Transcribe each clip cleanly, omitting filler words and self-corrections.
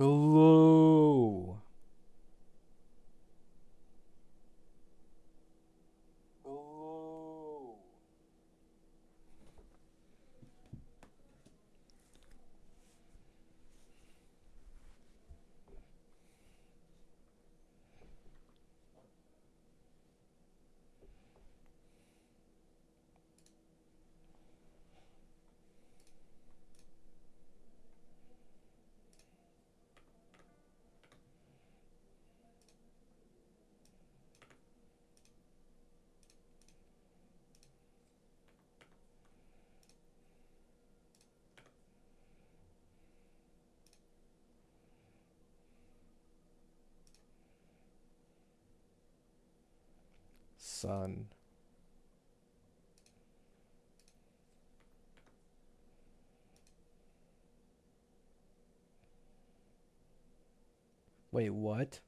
Hello. Son. Wait, what?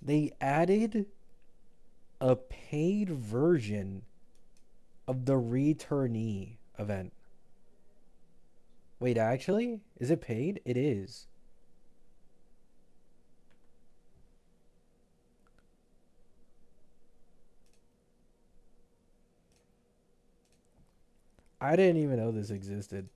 They added a paid version of the returnee event. Wait, actually? Is it paid? It is. I didn't even know this existed.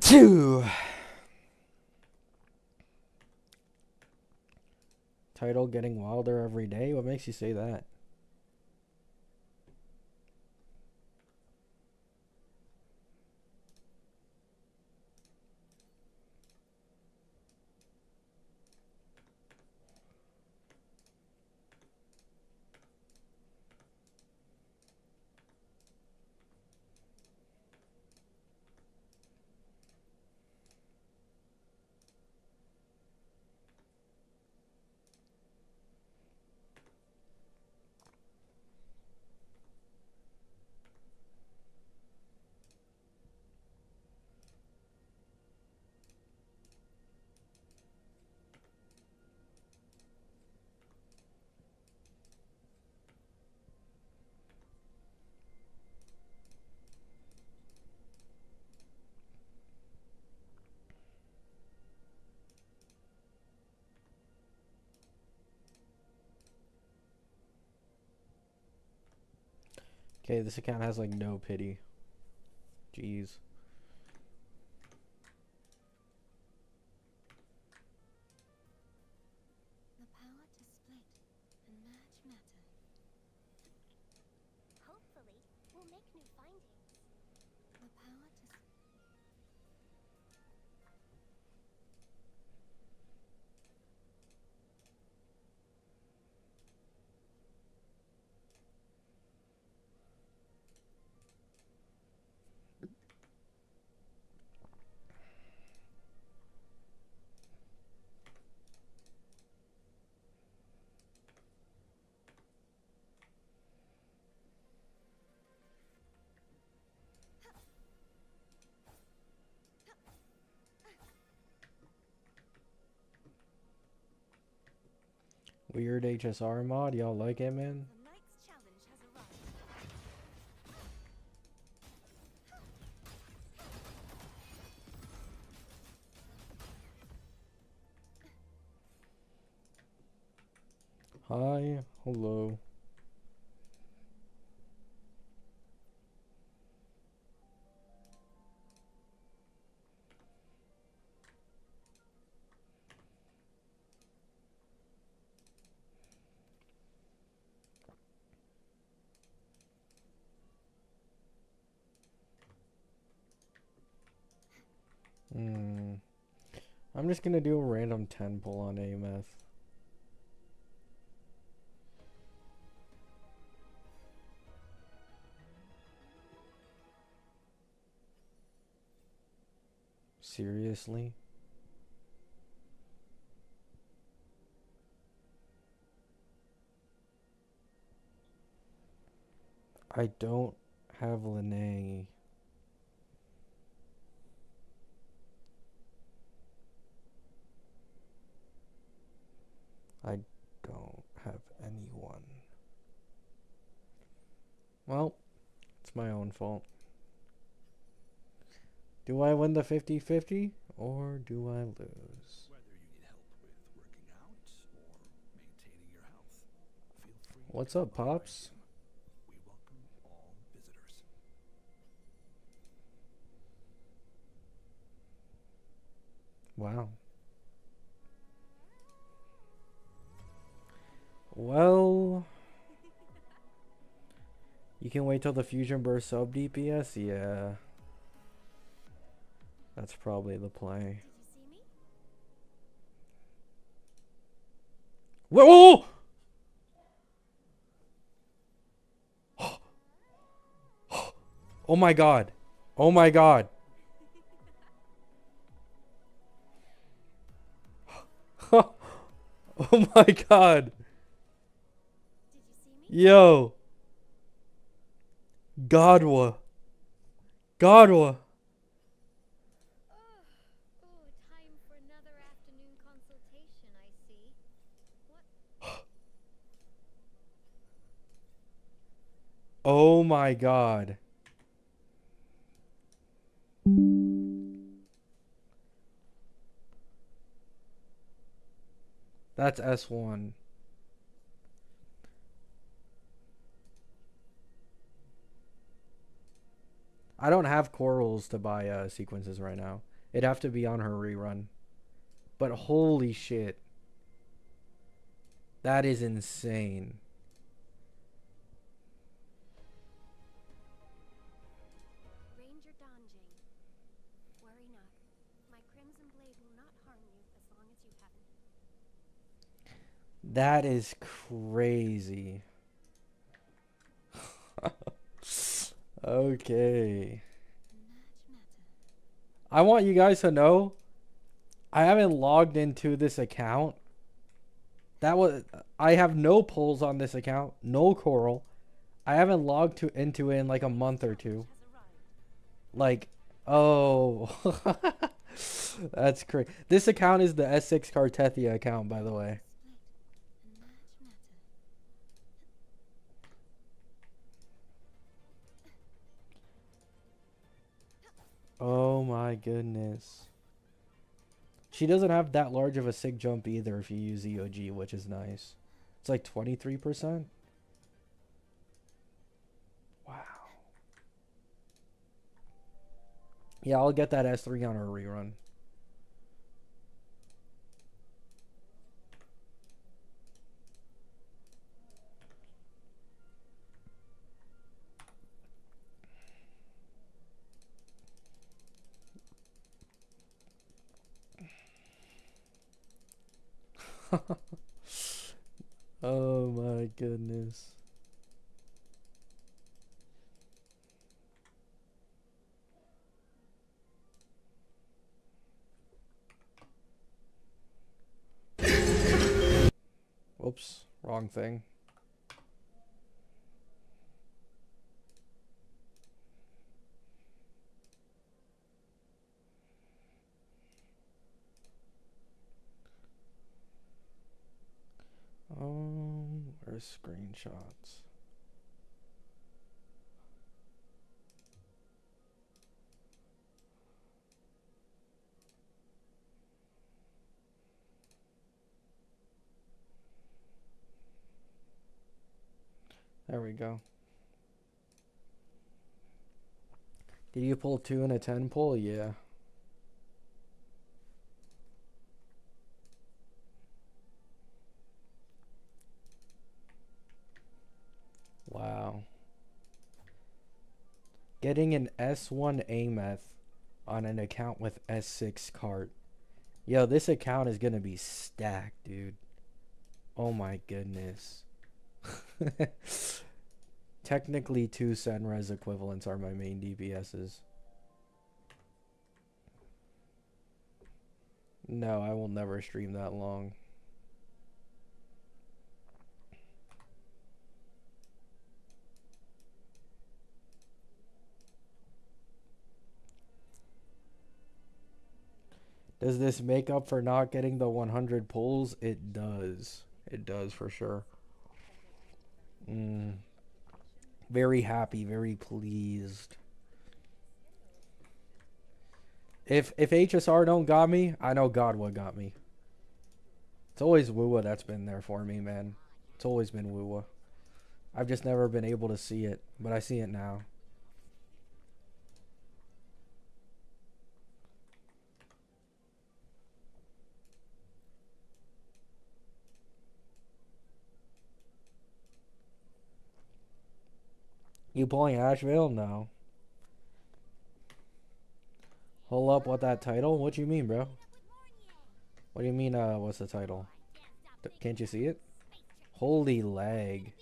Two. Title getting wilder every day? What makes you say that? Okay, this account has like no pity. Jeez. The power to split and merge matter. Hopefully, we'll make new findings. The power to... Weird HSR mod. Y'all like it, man? The night's challenge has arrived. Hi. Hello. Hmm. I'm just gonna do a random 10 pull on Ameth. Seriously? I don't have Lene. I don't have anyone. Well, it's my own fault. Do I win the 50-50 or do I lose? Whether you need help with working out or maintaining your health, feel free What's to up, come by our Pops? gym. We welcome all visitors. Wow. Well, you can wait till the Fusion Burst sub DPS? Yeah. That's probably the play. Did you see me? Whoa! Oh my god. Oh my god. Oh my god. Did you see me? Yo. Godwa. Godwa. Oh, time for another afternoon consultation, I see. What? Oh my god. That's S1. I don't have corals to buy sequences right now. It'd have to be on her rerun. But holy shit. That is insane. Ranger Donjing. Worry not. My Crimson Blade will not harm you as long as you haven't. That is crazy. Okay. I want you guys to know I haven't logged into this account. I have no polls on this account, no coral. I haven't into it in like a month or two. Like, oh, that's crazy. This account is the S6 Cartethyia account, by the way. Oh my goodness. She doesn't have that large of a sig jump either if you use EOG, which is nice. It's like 23%. Wow. Yeah, I'll get that S3 on her rerun. Oh my goodness. Whoops, wrong thing. Where's screenshots? There we go. Did you pull 2 and a 10 pull? Yeah. Wow. Getting an S1 Ameth on an account with S6 cart. Yo, this account is gonna be stacked, dude. Oh my goodness. Technically, 2 Senres equivalents are my main DPSs. No, I will never stream that long. Does this make up for not getting the 100 pulls? It does. It does for sure. Very happy, very pleased. If HSR don't got me, I know God what got me. It's always Woowa that's been there for me, man. It's always been Woowa. I've just never been able to see it, but I see it now. You pulling Asheville? No. Hold up, what that title? What you mean, bro? What do you mean, what's the title? Can't you see it? Holy lag.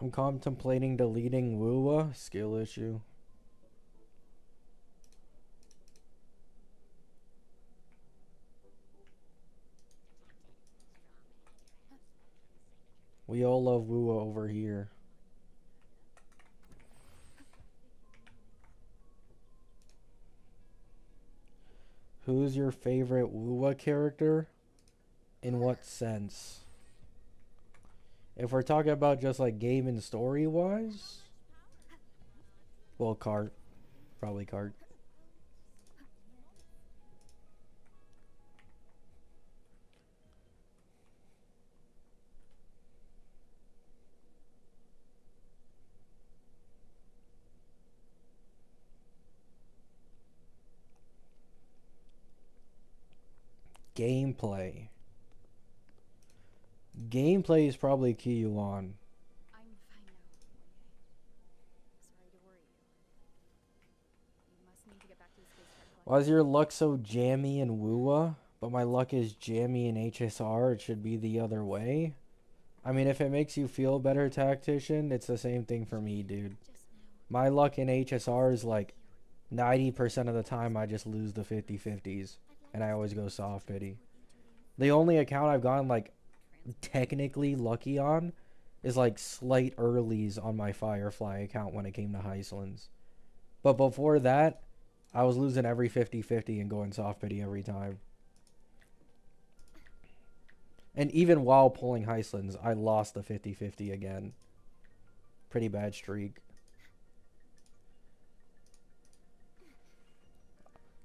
I'm contemplating deleting Woowa. Skill issue. We all love Woowa over here. Who's your favorite Woowa character? In what sense? If we're talking about just like game and story wise, well, Cart. Probably Cart. Gameplay. Gameplay is probably Kiyuan. I'm fine now. Sorry to worry you. You must need to get back to the spacecraft. Why is your luck so jammy in Woowa, but my luck is jammy in HSR? It should be the other way. I mean, if it makes you feel better, Tactician, it's the same thing for me, dude. My luck in HSR is like 90% of the time I just lose the 50-50s, and I always go soft pity. The only account I've gotten like technically lucky on is like slight earlies on my Firefly account when it came to Heislands. But before that, I was losing every 50-50 and going soft pity every time. And even while pulling Heislands, I lost the 50-50 again. Pretty bad streak.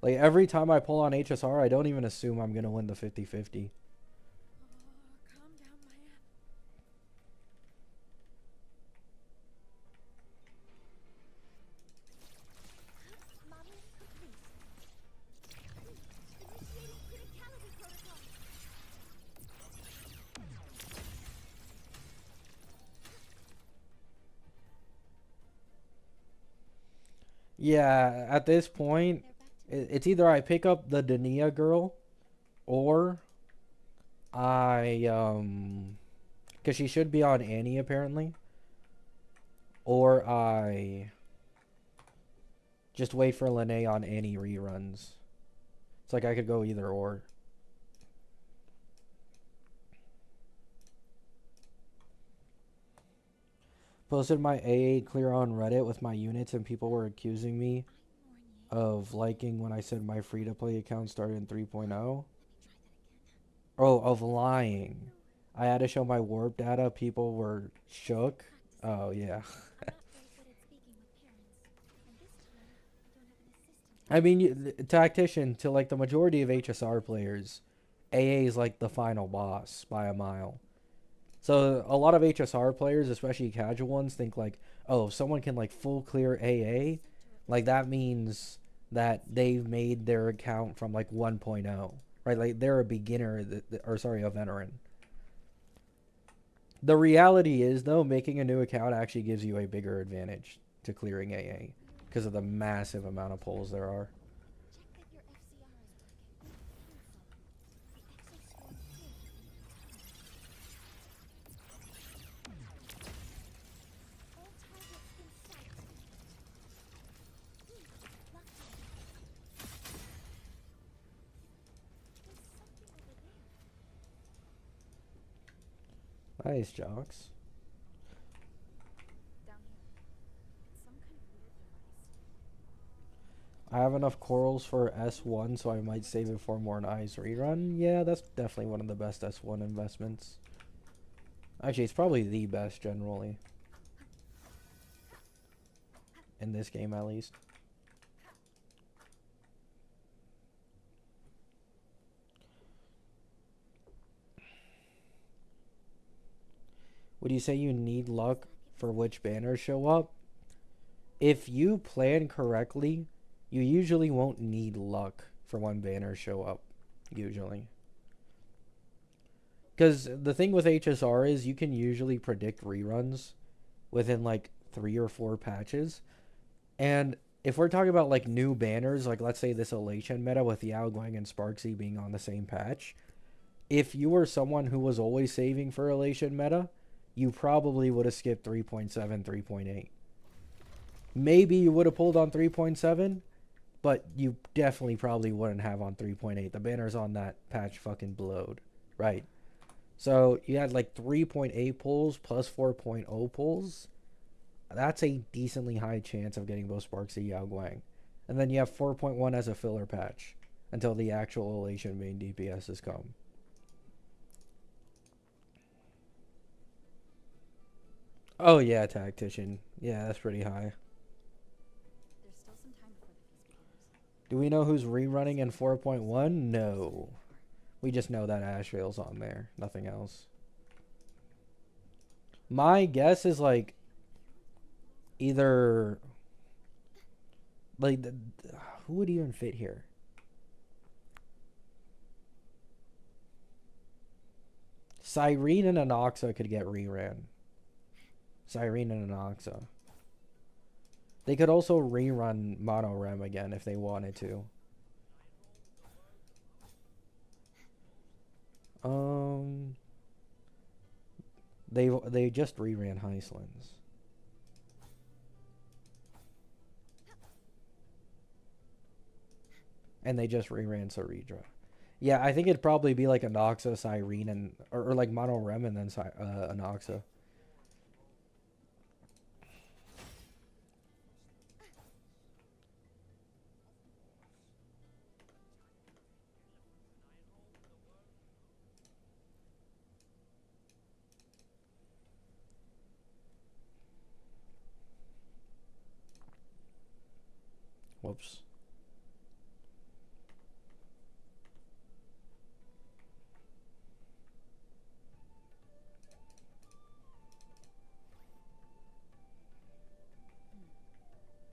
Like every time I pull on HSR, I don't even assume I'm going to win the 50-50. Calm down, Maya. Mommy, please. Initiating criticality protocol. Yeah, at this point, it's either I pick up the Dania girl, or I, because she should be on Annie apparently, or I just wait for Lene on Annie reruns. It's like I could go either or. Posted my A8 clear on Reddit with my units, and people were accusing me of liking when I said my free-to-play account started in 3.0. Oh, of lying. I had to show my warp data. People were shook. Oh, yeah. I mean, Tactician, to like the majority of HSR players, AA is like the final boss by a mile. So a lot of HSR players, especially casual ones, think like, oh, if someone can like full clear AA, like that means that they've made their account from like 1.0, right? Like they're a beginner, or sorry, a veteran. The reality is though, making a new account actually gives you a bigger advantage to clearing AA because of the massive amount of pulls there are. Check that your FCR is working. Cancel. The exosuit here. All targets in sight. Lucky. There's something over there. Nice, Jocks. Down here. It's some kind of weird device. I have enough corals for S1, so I might save it for more nice rerun. Yeah, that's definitely one of the best S1 investments. Actually, it's probably the best generally. In this game, at least. Would you say you need luck for which banners show up? If you plan correctly, you usually won't need luck for when banners show up. Usually. Because the thing with HSR is you can usually predict reruns within like 3 or 4 patches. And if we're talking about like new banners, like let's say this Elation meta with Yao Guang and Sparksy being on the same patch, if you were someone who was always saving for Elation meta, you probably would have skipped 3.7, 3.8. Maybe you would have pulled on 3.7, but you definitely probably wouldn't have on 3.8. The banners on that patch fucking blowed, right? So you had like 3.8 pulls plus 4.0 pulls. That's a decently high chance of getting both Sparksy Yao Guang. And then you have 4.1 as a filler patch until the actual Elation main DPSs come. Oh yeah, Tactician. Yeah, that's pretty high. There's still some time before the feast begins. Do we know who's rerunning in 4.1? No. We just know that Ashvale's on there. Nothing else. My guess is like either like who would even fit here? Cyrene and Anoxa could get reran. Cyrene and Anoxa. They could also rerun Mono Rem again if they wanted to. They just reran Heislands. And they just reran Saridra. Yeah, I think it'd probably be like Anoxa, Cyrene, and or like Mono Rem and then Anoxa. Whoops.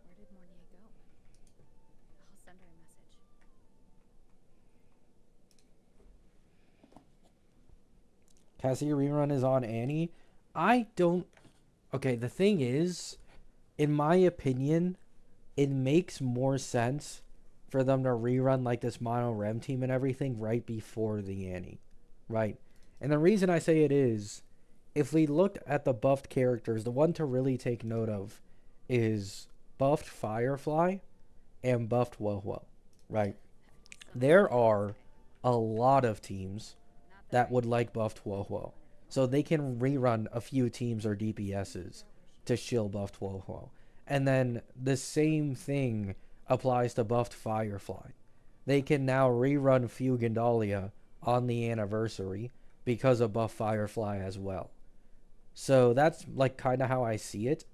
Where did Mornier go? I'll send her a message. Cassie rerun is on Annie. I don't. Okay, the thing is, in my opinion, it makes more sense for them to rerun like this Mono Rem team and everything right before the Annie. Right? And the reason I say it is, if we looked at the buffed characters, the one to really take note of is buffed Firefly and buffed Wowo. Right? There are a lot of teams that would like buffed Wowo. So they can rerun a few teams or DPSs to shill buffed Wowo. And then the same thing applies to buffed Firefly. They can now rerun Fugue and Dahlia on the anniversary because of buff Firefly as well. So that's like kind of how I see it.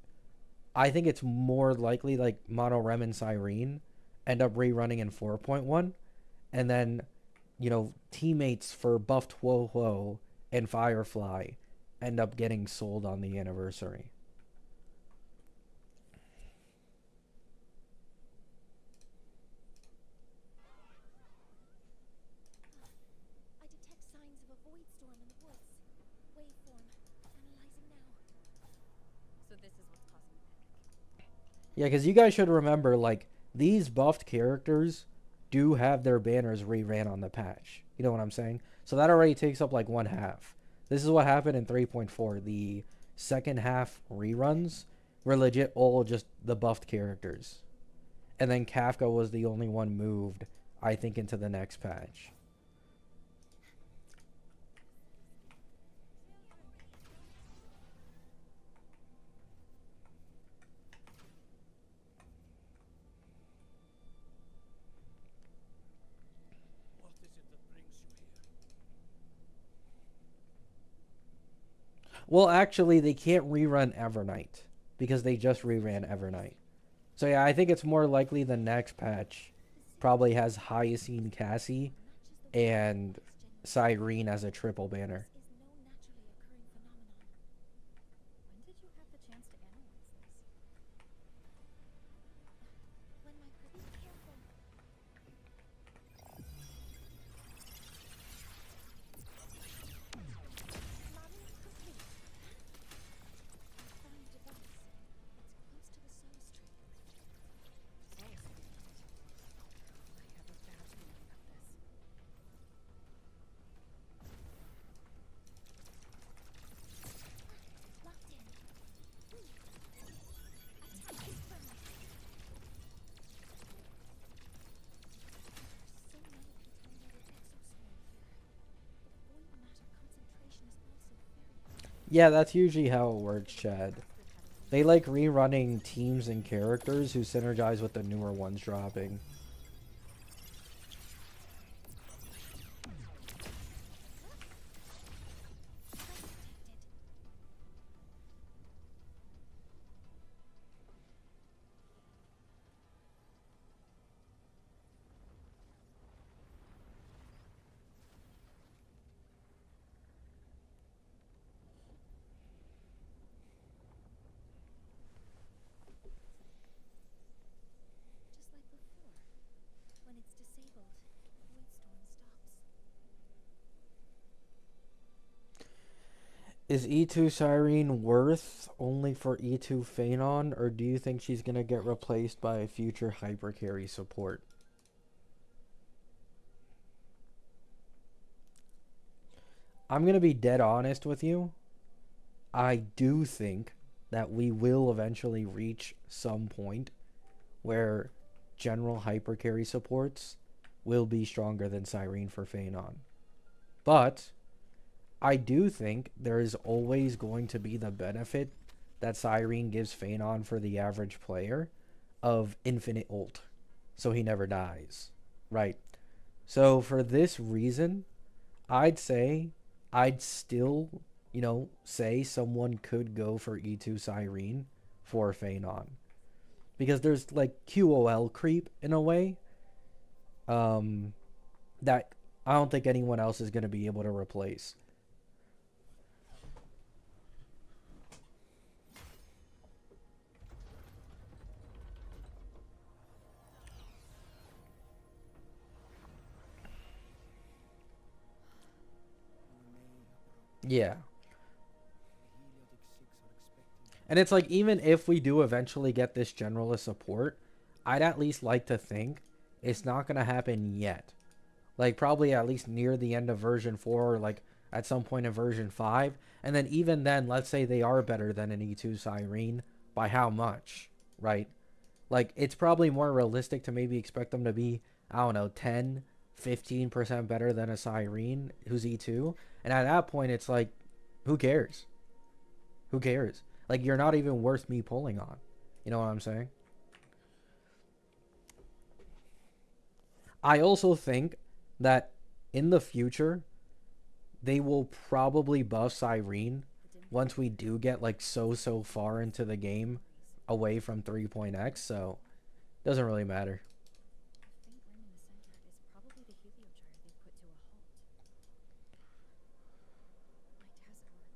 I think it's more likely like Mono Rem and Cyrene end up rerunning in 4.1. And then, you know, teammates for buffed Wowo and Firefly end up getting sold on the anniversary. I detect signs of a void storm in the woods. Waveform. Analyzing now. So this is what's causing the panic. Yeah, because you guys should remember, like, these buffed characters do have their banners reran on the patch. You know what I'm saying? So that already takes up like one half. This is what happened in 3.4. The second half reruns were legit all just the buffed characters. And then Kafka was the only one moved, I think, into the next patch. What is it that brings you here? Well, actually, they can't rerun Evernight because they just reran Evernight. So yeah, I think it's more likely the next patch probably has Hyacine Cassie and Cyrene as a triple banner. This is no naturally occurring phenomenon. When did you have the chance to analyze this? When my be careful. Mommy, quickly. I found a device. It's close to the soul stream. Soul stream? I have a bad feeling about this. Locked in. Attack this firm. There's so many contaminated exosomes here. The void matter concentration is also very high. Yeah, that's usually how it works, Chad. They like rerunning teams and characters who synergize with the newer ones dropping. Just like before. When it's disabled, the void storm stops. Is E2 Cyrene worth only for E2 Phanon, or do you think she's gonna get replaced by a future hypercarry support? I'm gonna be dead honest with you. I do think that we will eventually reach some point where general hypercarry supports will be stronger than Cyrene for Phanon. But I do think there is always going to be the benefit that Cyrene gives Phanon for the average player of infinite ult, so he never dies, right? So for this reason, I'd say I'd still, say someone could go for E2 Cyrene for Phanon. Because there's like QOL creep in a way that I don't think anyone else is going to be able to replace. Yeah. And it's like, even if we do eventually get this generalist support, I'd at least like to think it's not going to happen yet. Like, probably at least near the end of version 4, or like at some point in version 5. And then even then, let's say they are better than an E2 Cyrene. By how much, right? Like, it's probably more realistic to maybe expect them to be, I don't know, 10, 15% better than a Cyrene who's E2. And at that point, it's like, who cares? Who cares? Like, you're not even worth me pulling on. You know what I'm saying? I also think that in the future, they will probably buff Cyrene once we do get like so far into the game away from 3.x, so doesn't really matter. The faint ring in the center is probably the heliogyre they put to a halt. My task work.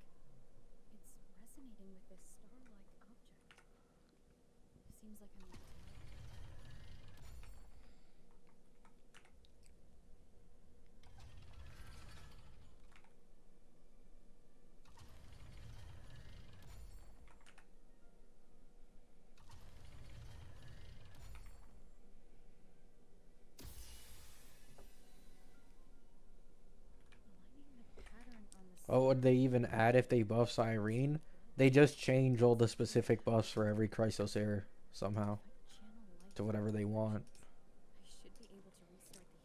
Oh, would they even add if they buff Cyrene? They just change all the specific buffs for every Chrysosaur somehow Channel light to whatever they want. I should be able to restart the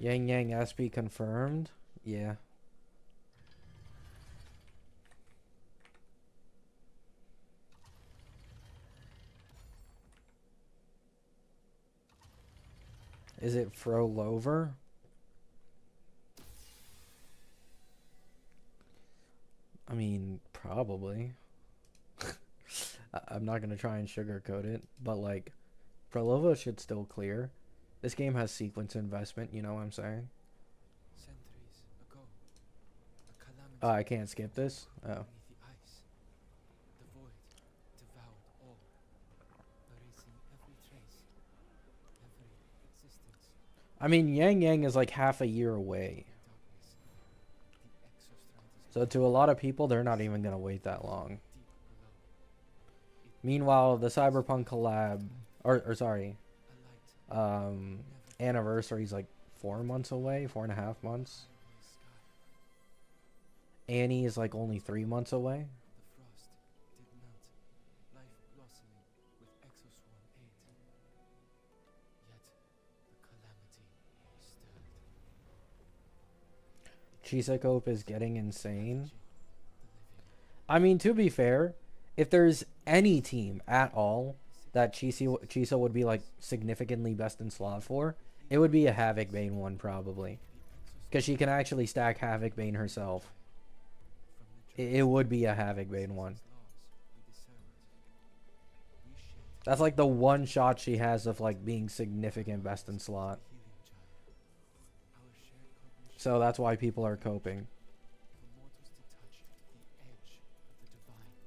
heliogen. Yang Yang SP confirmed? Yeah. Is it Frolover? I mean, probably. I'm not gonna try and sugarcoat it, but like, Prolova should still clear. This game has sequence investment, you know what I'm saying? Centuries ago, a calamity Oh, I can't skip this? Oh. beneath the ice. The void devoured all, erasing every trace, every existence. I mean, Yang Yang is like half a year away. Darkness. The exostratus So to a lot of people, they're not even gonna wait that long. deep below. It Meanwhile, the Cyberpunk collab, or sorry, a light anniversary is like 4 months away, 4.5 months. in the sky. Annie is like only 3 months away. The frost did melt, life blossoming with exoswarm aid. Yet the calamity stirred. Chisakope is getting insane. The living. I mean, to be fair, if there's any team at all that Chisa would be like significantly best in slot for, it would be a Havoc Bane one probably. Because she can actually stack Havoc Bane herself. It would be a Havoc Bane one. That's like the one shot she has of like being significant best in slot. So that's why people are coping. For mortals to touch the edge of the divine.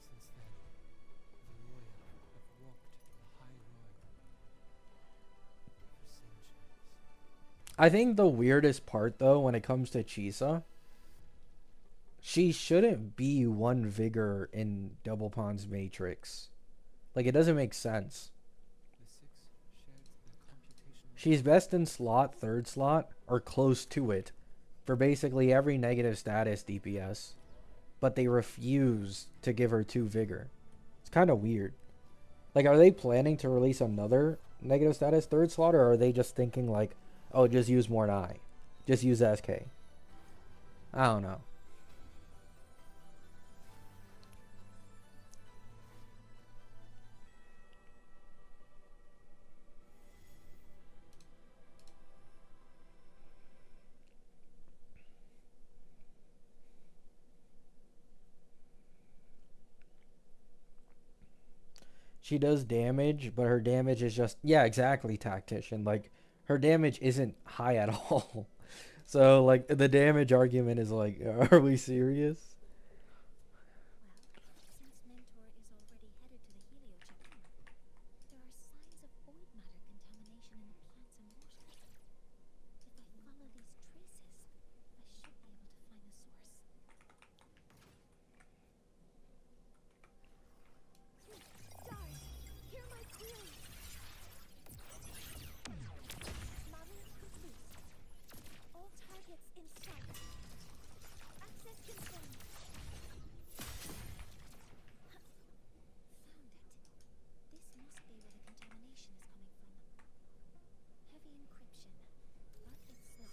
Since then, the royal have walked the high road for centuries. I think the weirdest part though when it comes to Chisa, she shouldn't be one vigor in Double Pawn's Matrix. Like it doesn't make sense. The six shared their computational She's best in slot, third slot, or close to it, for basically every negative status DPS. But they refuse to give her 2 vigor. It's kind of weird. Like, are they planning to release another negative status third slot, or are they just thinking like, oh, just use more Mornai. Just use SK. I don't know. She does damage, but her damage is just, yeah, exactly, Tactician. Like, her damage isn't high at all. So, like, the damage argument is like, are we serious? Well, since Mentor is already headed to the heliogen, there are signs of void matter contamination in the plants and water. If I follow these traces, I should be able to find the source. Stars, hear my query. Modeling complete. All targets in sight. Access confirmed. Found it. This must be where the contamination is coming from. Heavy encryption, but it's sloppy.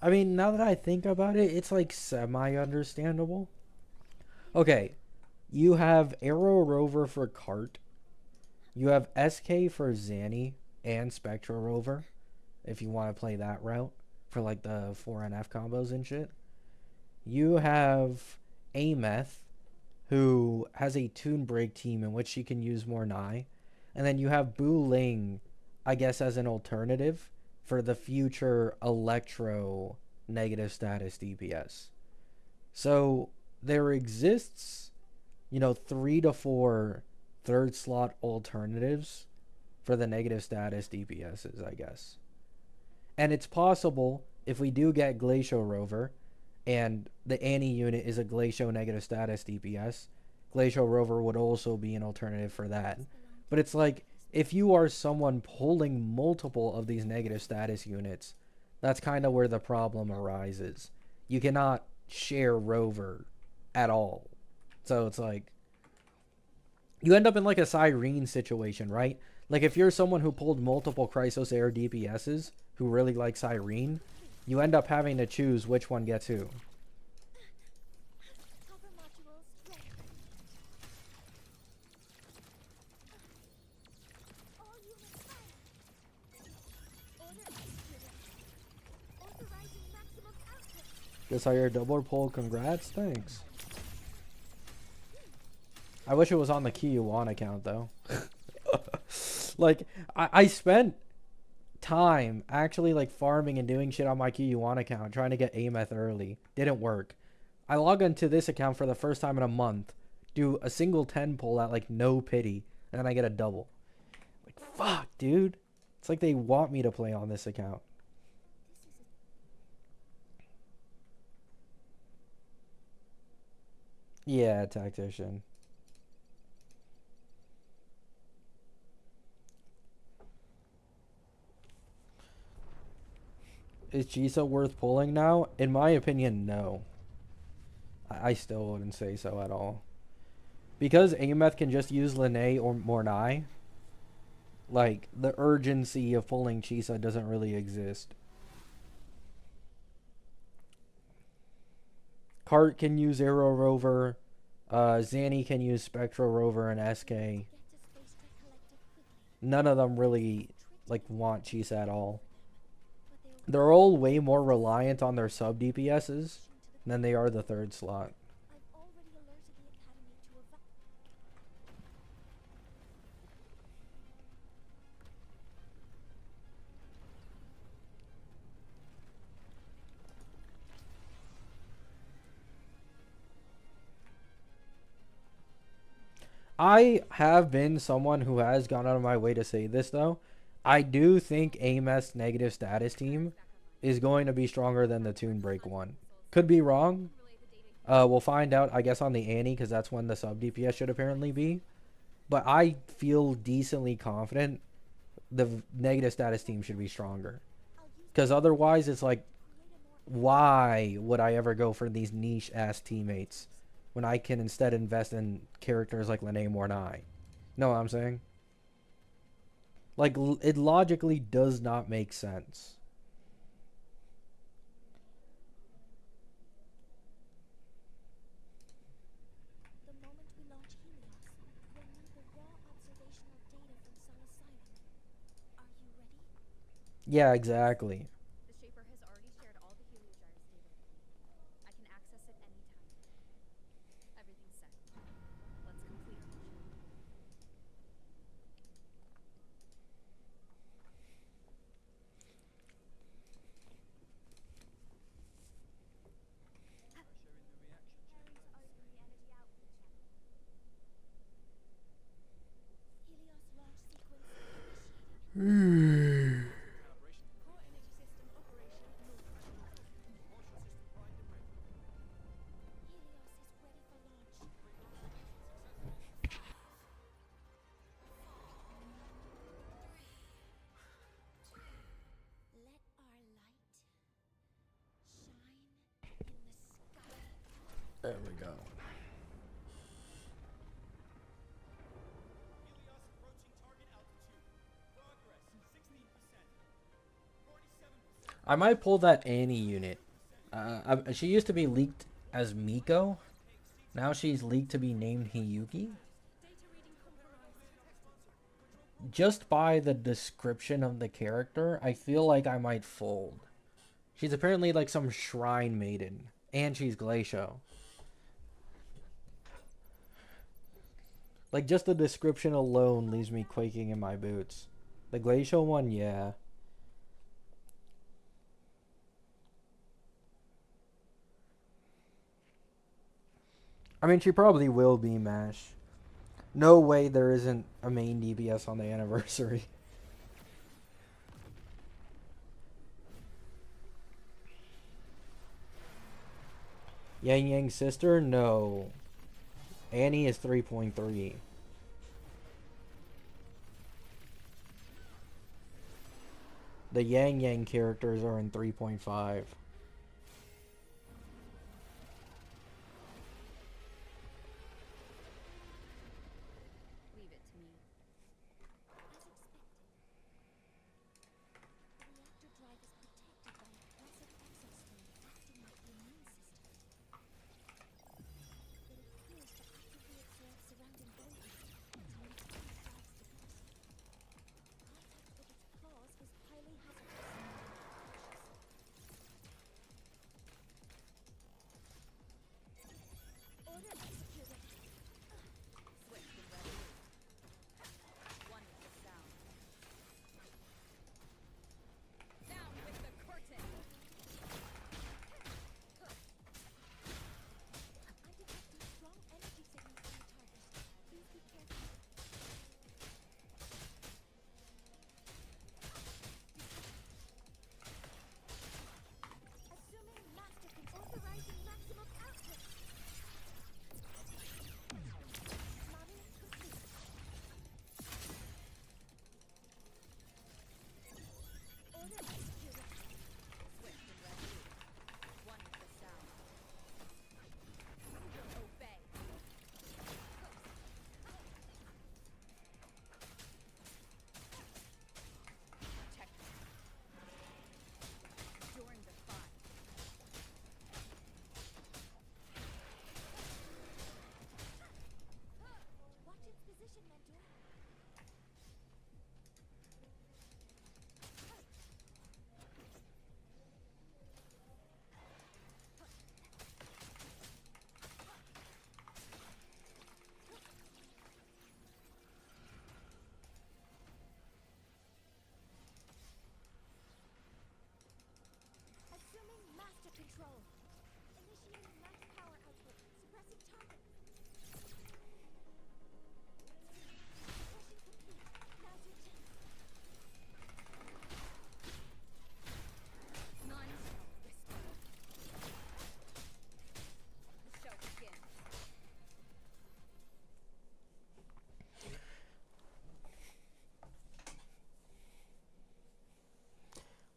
I mean, now that I think about it, it's like semi-understandable. Okay, you have Arrow Rover for Cart. You have SK for Zanny and Spectra Rover, if you want to play that route for like the 4NF combos and shit. You have Ameth, who has a Toon Break team in which she can use more Nai. And then you have Bu Ling, I guess, as an alternative for the future Electro negative status DPS. So there exists, 3 to 4 third slot alternatives for the negative status DPSs, I guess. And it's possible if we do get Glacial Rover and the Annie unit is a Glacial negative status DPS, Glacial Rover would also be an alternative for that. But it's like, if you are someone pulling multiple of these negative status units, that's kind of where the problem arises. You cannot share rover at all. So it's like you end up in like a Cyrene situation, right? Like if you're someone who pulled multiple Chrysos Air DPSs who really like Cyrene, you end up having to choose which one gets who. Cover modules ready. All units fire. Order executed. Authorizing maximum output. Just your double pull, congrats, thanks. I wish it was on the Kiyuan account though. Like I spent time actually like farming and doing shit on my Kiyuan account trying to get Ameth early. Didn't work. I log into this account for the first time in a month, do a single 10 pull at like no pity, and then I get a double. Like fuck, dude. It's like they want me to play on this account. Yeah, tactician. Is Jisa worth pulling now? In my opinion, no. I still wouldn't say so at all. Because Ameth can just use Linné or Mornai, like, the urgency of pulling Chisa doesn't really exist. Cart can use Arrow Rover, Zanny can use Spectro Rover and SK. Get to Space Trek Collective quickly. None of them really, like, want Chisa at all. But they will They're all way more reliant on their sub DPSs than they are the third slot. I've already alerted the Academy to I have been someone who has gone out of my way to say this though. I do think Ameth's negative status team is going to be stronger than the Toon Break one. Could be wrong. We'll find out, I guess, on the Annie, because that's when the sub DPS should apparently be. But I feel decently confident the negative status team should be stronger. Because otherwise, it's like, why would I ever go for these niche ass teammates when I can instead invest in characters like Linné Mornai? Know what I'm saying? Like, it logically does not make sense. the moment we launch Helios, we'll need the raw observational data from Sol Asylum. Are you ready? Yeah, exactly. The Shaper has already shared all the Heliogyrus data with me. I can access it anytime. Everything's set. Let's complete our mission. Parents open the energy output channel. Helios launch sequence initiating. Core energy system operation multi-control. Helios is ready for launch. Let our light shine in the sky. There we go. Helios approaching target altitude. Progress 16%. 47%. I might pull that Annie unit. She used to be leaked as Miko. Now she's leaked to be named Hiyuki. Just by the description of the character, I feel like I might fold. She's apparently like some shrine maiden. And she's Glacial. Like, just the description alone leaves me quaking in my boots. The Glacial one, yeah. I mean, she probably will be MASH. No way there isn't a main DPS on the anniversary. Yang Yang's sister? No. Annie is 3.3. The Yang Yang characters are in 3.5. Leave it to me. As expected, the reactor drive is protected by a massive exoskeleton acting like the immune system. It appears to actively absorb surrounding void matter to maintain the drive's stability. Contact with its claws is highly hazardous. Order executed. Swift and resolute. One with the sound. Down with the curtain. I'm detecting strong energy signals from the target. Please be careful. Assuming master can authorizing maximum output. Modeling complete. Order executed. Swift and resolute. One with the sound. Obey. Check. During the fight. Watch its position, Mentor. Assuming master control. Initiating max power output. Suppressing target. Suppression complete. Now's your chance. None shall whisper. The show begins.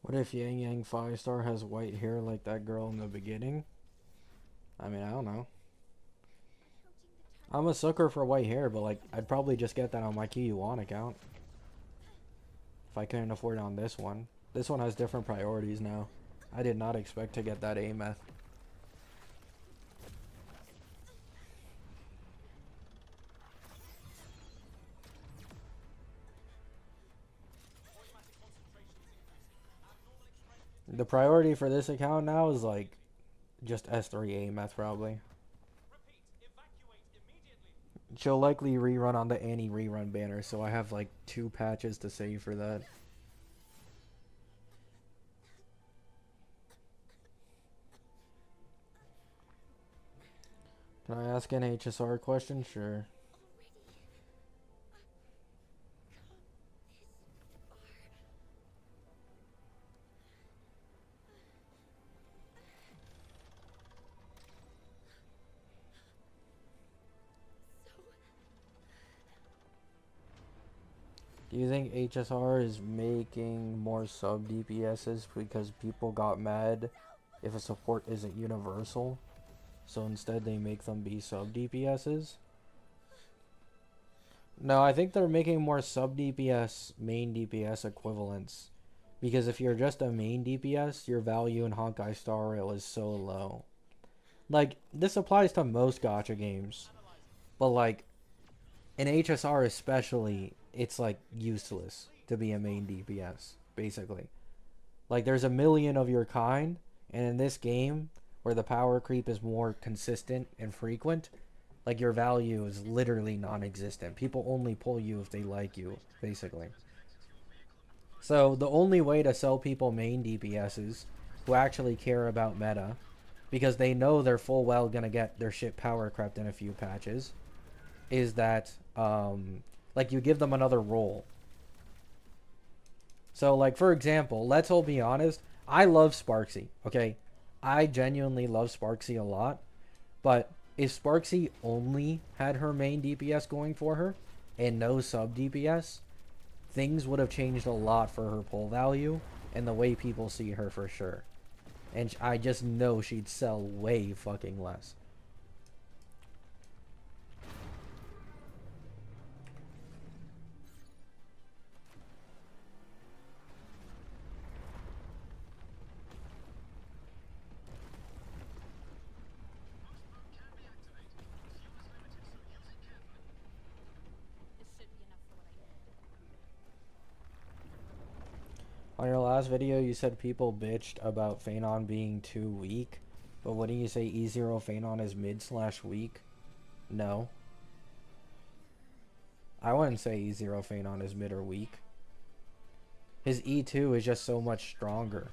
What if Yang Yang 5-star has white hair like that girl in the beginning? I mean, I don't know. Approaching the target. I'm a sucker for white hair, but like, I'd probably just get that on my QU1 account. If I couldn't afford it on this one. This one has different priorities now. I did not expect to get that A-meth. Automatic concentration is increasing. Abnormal expression. The priority for this account now is like just S3 A-meth probably. Repeat. Evacuate immediately. She'll likely rerun on the Annie rerun banner, so I have like 2 patches to save for that. Can I ask an HSR question? Sure. Do you think HSR is making more sub DPSs because people got mad if a support isn't universal? So instead they make them be sub DPSs? No, I think they're making more sub DPS, main DPS equivalents. Because if you're just a main DPS, your value in Honkai Star Rail is so low. Like, this applies to most gacha games. But like, in HSR especially, it's like useless to be a main DPS, basically. Like, there's a million of your kind, and in this game, where the power creep is more consistent and frequent, like, your value is literally non-existent. People only pull you if they like you, basically. So, the only way to sell people main DPSs who actually care about meta, because they know they're full well gonna get their shit power crept in a few patches, is that, like, you give them another role. So, like, for example, let's all be honest, I love Sparksy, okay? I genuinely love Sparksy a lot, but if Sparksy only had her main DPS going for her, and no sub DPS, things would have changed a lot for her pull value, and the way people see her for sure. And I just know she'd sell way fucking less. This should be enough for what I need. On your last video, you said people bitched about Phanon being too weak, but wouldn't you say E0 Phanon is mid/weak? No. I wouldn't say E0 Phanon is mid or weak. His E2 is just so much stronger,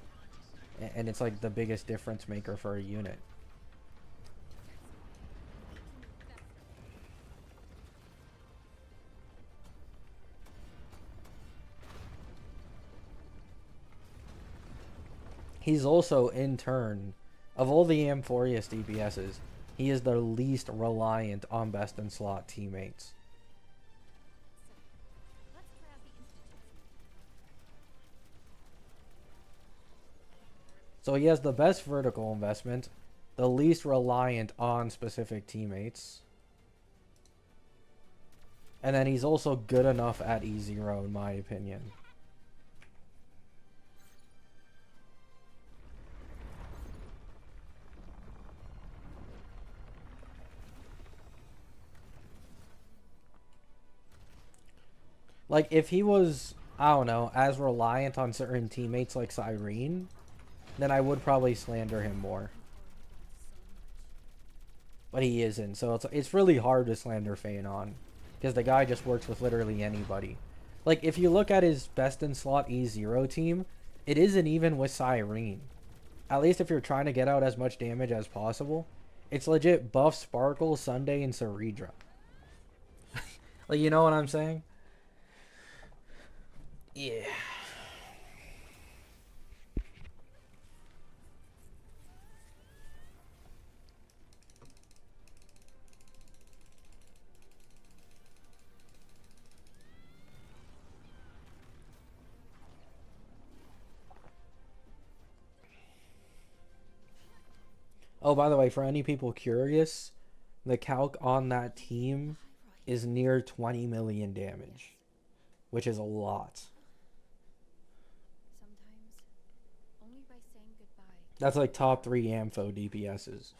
and it's like the biggest difference maker for a unit. He's also, in turn, of all the Amphoreus DPSs, he is the least reliant on best in slot teammates. Let's grab the institutes. So he has the best vertical investment, the least reliant on specific teammates, and then he's also good enough at E0 in my opinion. Like, if he was, I don't know, as reliant on certain teammates like Cyrene, then I would probably slander him more. But he isn't, so it's really hard to slander Phanon, because the guy just works with literally anybody. Like, if you look at his best in slot E0 team, it isn't even with Cyrene. At least if you're trying to get out as much damage as possible, it's legit Buff, Sparkle, Sunday, and Ceredra. Like, you know what I'm saying? Yeah. Oh, by the way, for any people curious, the calc on that team is near 20 million damage, which is a lot. Sometimes, only by saying goodbye. That's like top 3 Ampho DPSs.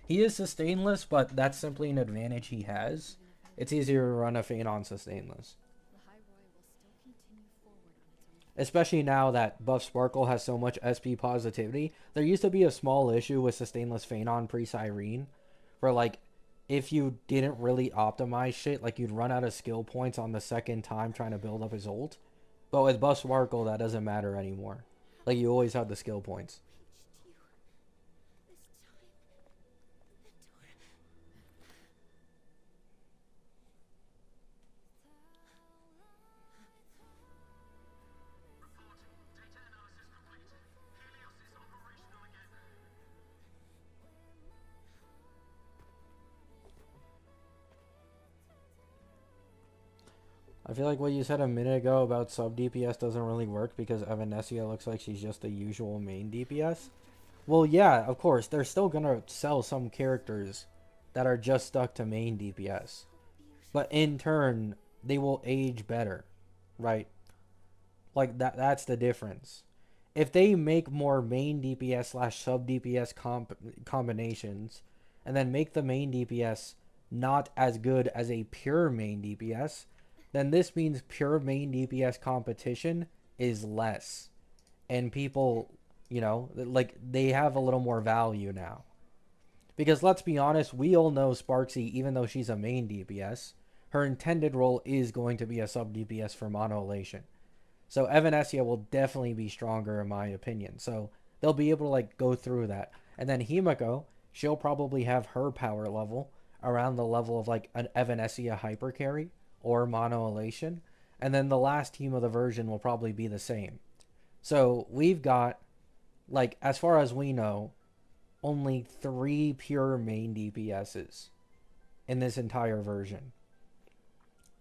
He is sustainless, but that's simply an advantage he has. It's easier to run a Phanon sustainless. The High Roy will still continue forward on its own. Especially now that Buff Sparkle has so much SP positivity. There used to be a small issue with sustainless Phanon pre-Cyrene, where like, if you didn't really optimize shit, like you'd run out of skill points on the second time trying to build up his ult. But with Buff Sparkle, that doesn't matter anymore. Like, you always have the skill points. I feel like what you said a minute ago about sub DPS doesn't really work because Evanescia looks like she's just the usual main DPS. Well, yeah, of course, they're still gonna sell some characters that are just stuck to main DPS. But in turn, they will age better, right? Like, that's the difference. If they make more main DPS slash sub DPS combinations, and then make the main DPS not as good as a pure main DPS, then this means pure main DPS competition is less. And people, you know, like, they have a little more value now. Because let's be honest, we all know Sparksy, even though she's a main DPS, her intended role is going to be a sub DPS for mono elation. So Evanescia will definitely be stronger in my opinion. So they'll be able to like go through that. And then Himiko, she'll probably have her power level around the level of like an Evanescia hyper carry or mono elation. And then the last team of the version will probably be the same. So we've got, like, as far as we know, only 3 pure main DPSs in this entire version.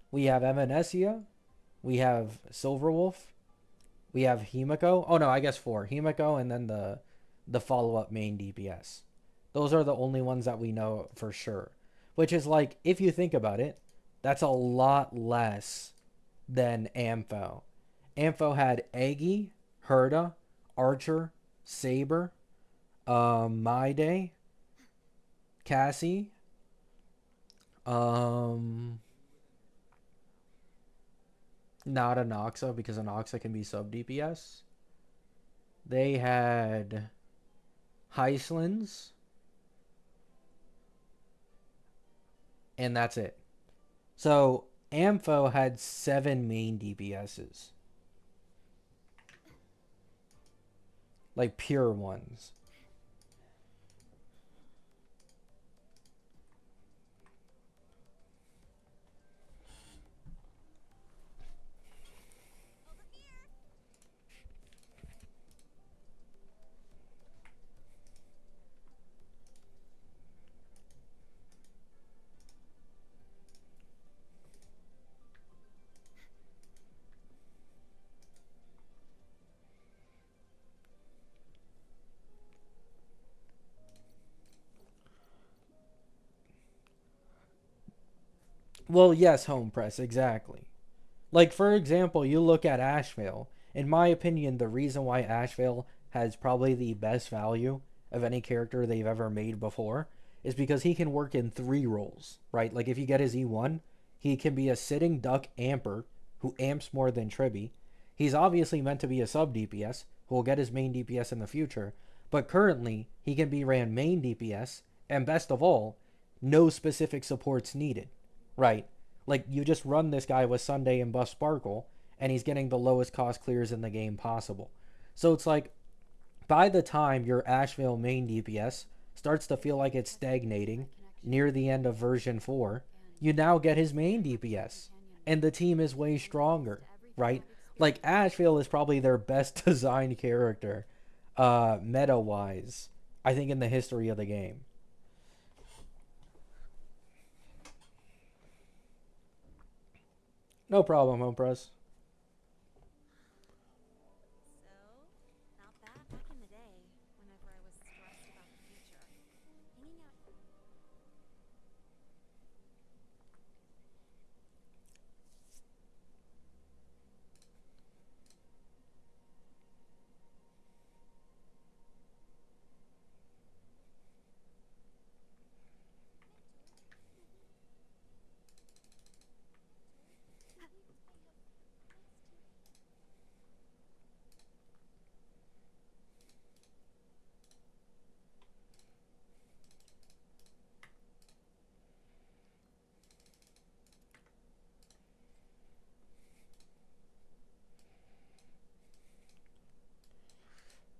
We have Evanescia, we have Silverwolf, We have Himiko. Oh no, I guess four. Himiko and then the follow-up main DPS. Those are the only ones that we know for sure. Which is like, if you think about it, that's a lot less than Ampho. Ampho had Aggie, Herda, Archer, Saber, Maide, Cassie, um, not Anoxa because Anoxa can be sub DPS. They had Heislands, and that's it. So Ampho had 7 main DPSs, like pure ones. Well, yes, home press, exactly. Like, for example, you look at Ashvale. In my opinion, the reason why Ashvale has probably the best value of any character they've ever made before is because he can work in 3 roles, right? Like, if you get his E1, he can be a sitting duck amper who amps more than Tribby. He's obviously meant to be a sub DPS who will get his main DPS in the future, but currently he can be ran main DPS, and best of all, no specific supports needed, right? Like, you just run this guy with Sunday and Buff Sparkle, and he's getting the lowest cost clears in the game possible. So it's like, by the time your Asheville main DPS starts to feel like it's stagnating near the end of version 4, you now get his main DPS, and the team is way stronger, right? Like, Asheville is probably their best designed character, meta-wise, I think, in the history of the game. No problem, Home Press. So, not bad back in the day, whenever I was stressed about the future. Hanging out.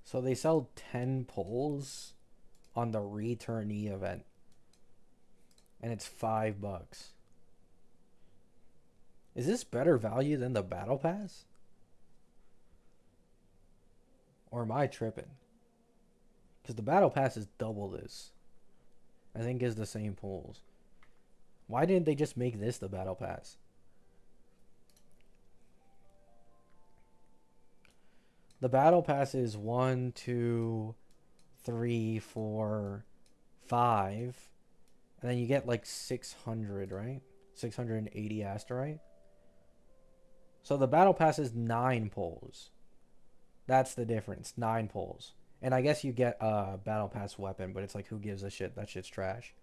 So they sell 10 pulls on the returnee event, and it's $5. Is this better value than the battle pass? Or am I tripping? Because the battle pass is double this. I think is the same pulls. Why didn't they just make this the battle pass? The battle pass is 1, 2, 3, 4, 5. And then you get like 600, right? 680 asterite. So the battle pass is 9 pulls. That's the difference. 9 pulls. And I guess you get a battle pass weapon, but it's like, who gives a shit? That shit's trash.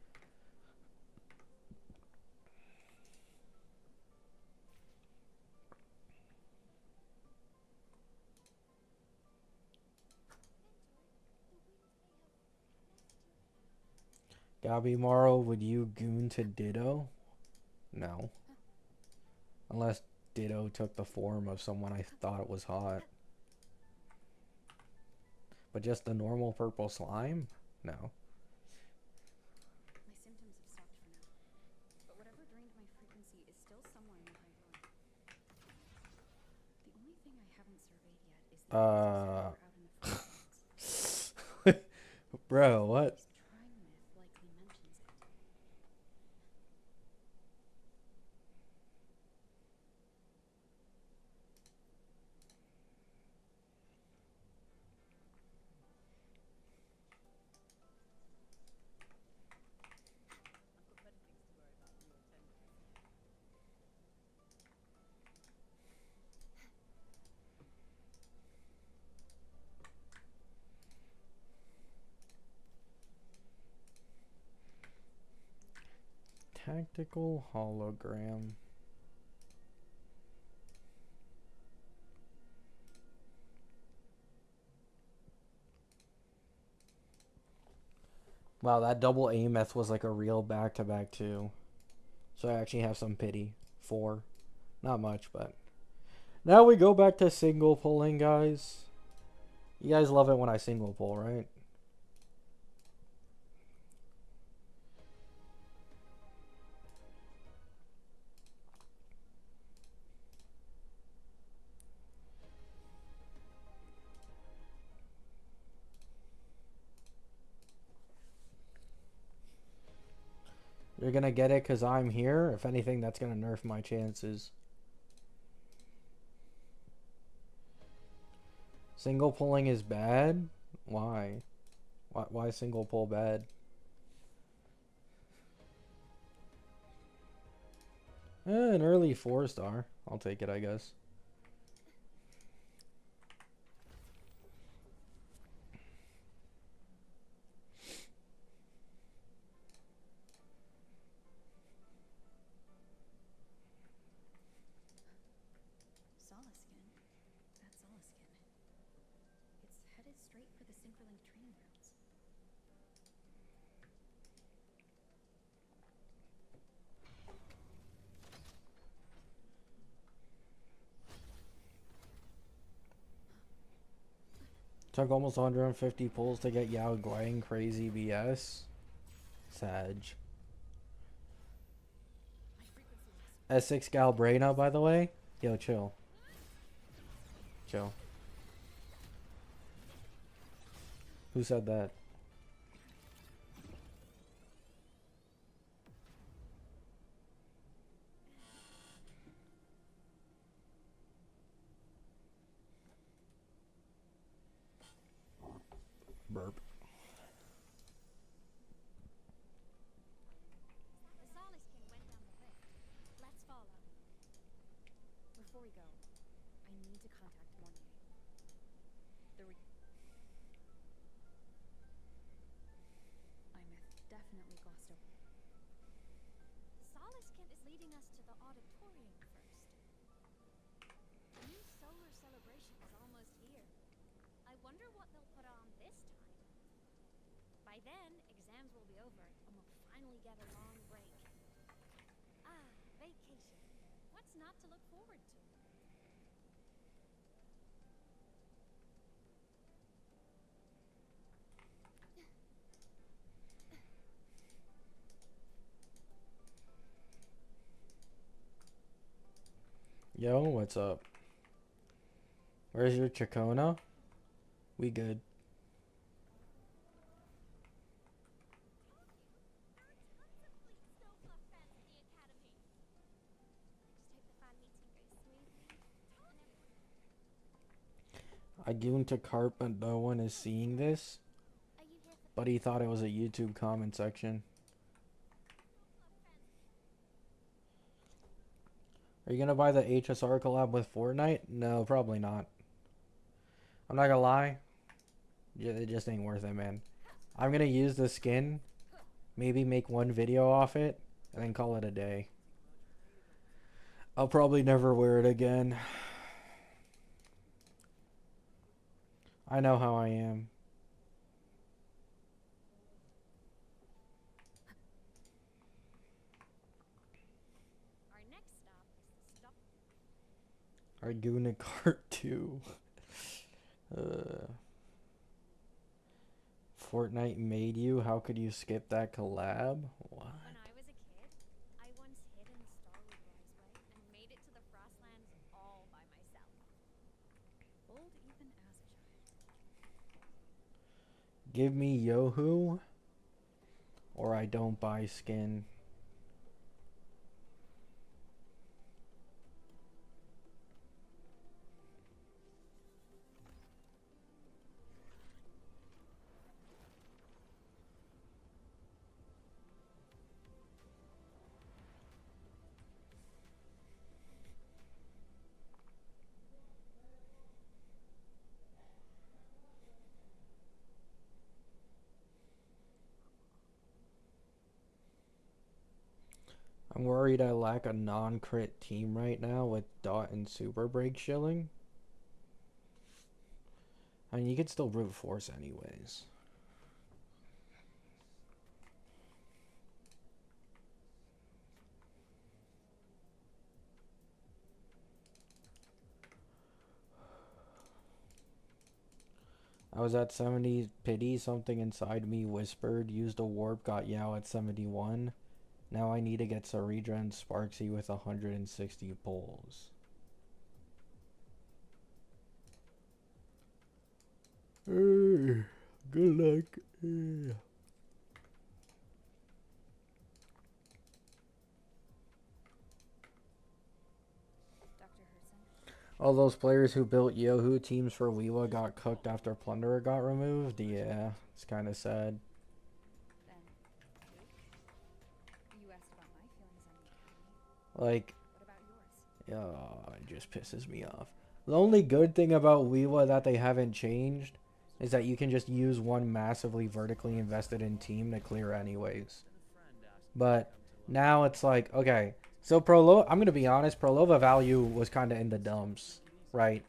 Gabi Morrow, would you goon to Ditto? No. Unless Ditto took the form of someone I thought it was hot. But just the normal purple slime? No. My symptoms have stopped for now. But whatever drained my frequency is still somewhere in the high road. The only thing I haven't surveyed yet is the crowd in the front. Bro, what? Trying myth likely mentions it. Tactical hologram. Wow, that double Ameth was like a real back-to-back too. So I actually have some pity for. Not much, but. Now we go back to single pulling, guys. You guys love it when I single pull, right? You're gonna get it because I'm here. If anything, that's gonna nerf my chances. Single pulling is bad? Why? Why single pull bad? An early 4-star. I'll take it, I guess. Solaskin? That's Solaskin. It's headed straight for the Synchroling training grounds. Took almost 150 pulls to get Yao Guang crazy BS. Sag. My frequency S6 looks Galbrena, by the way. Yo, chill. Chill. Who said that? Burp. The Solaskin went down the rift. Let's follow. Before we go, I need to contact Mornier. I definitely glossed over. The Solaskin is leading us to the auditorium first. The new solar celebration is almost here. I wonder what they'll put on this time. By then, exams will be over, and we'll finally get a long break. Ah, vacation. What's not to look forward to? Yo, what's up? Where's your Chacona? We good. I gooned to Carp, but no one is seeing this. Are you here for But he thought it was a YouTube comment section. Are you gonna buy the HSR collab with Fortnite? No, probably not. I'm not gonna lie. Yeah, it just ain't worth it, man. I'm gonna use the skin. Maybe make one video off it. And then call it a day. I'll probably never wear it again. I know how I am. our next stop is the stop. Arguna Cart 2. Fortnite made you? How could you skip that collab? What? When I was a kid, I once hid in the Starwood Riseway and made it to the Frostlands all by myself. Bold even as a child. Give me Yohu, or I don't buy skin. I'm worried I lack a non-crit team right now with Dot and Super Break shilling. I mean, you could still brute force anyways. I was at 70 pity, something inside me whispered, used a warp, got Yao at 71. Now I need to get Saridra and Sparksy with 160 pulls. Good luck. Dr. Herson? All those players who built Yohu teams for Weewa got cooked after Plunderer got removed. Yeah, it's kind of sad. Then, Luke? You asked about my feelings on the academy. Like, What about yours? it just pisses me off. The only good thing about Weewa that they haven't changed is that you can just use one massively vertically invested in team to clear anyways. But now it's like, okay, so I'm going to be honest, Prolova value was kind of in the dumps, right?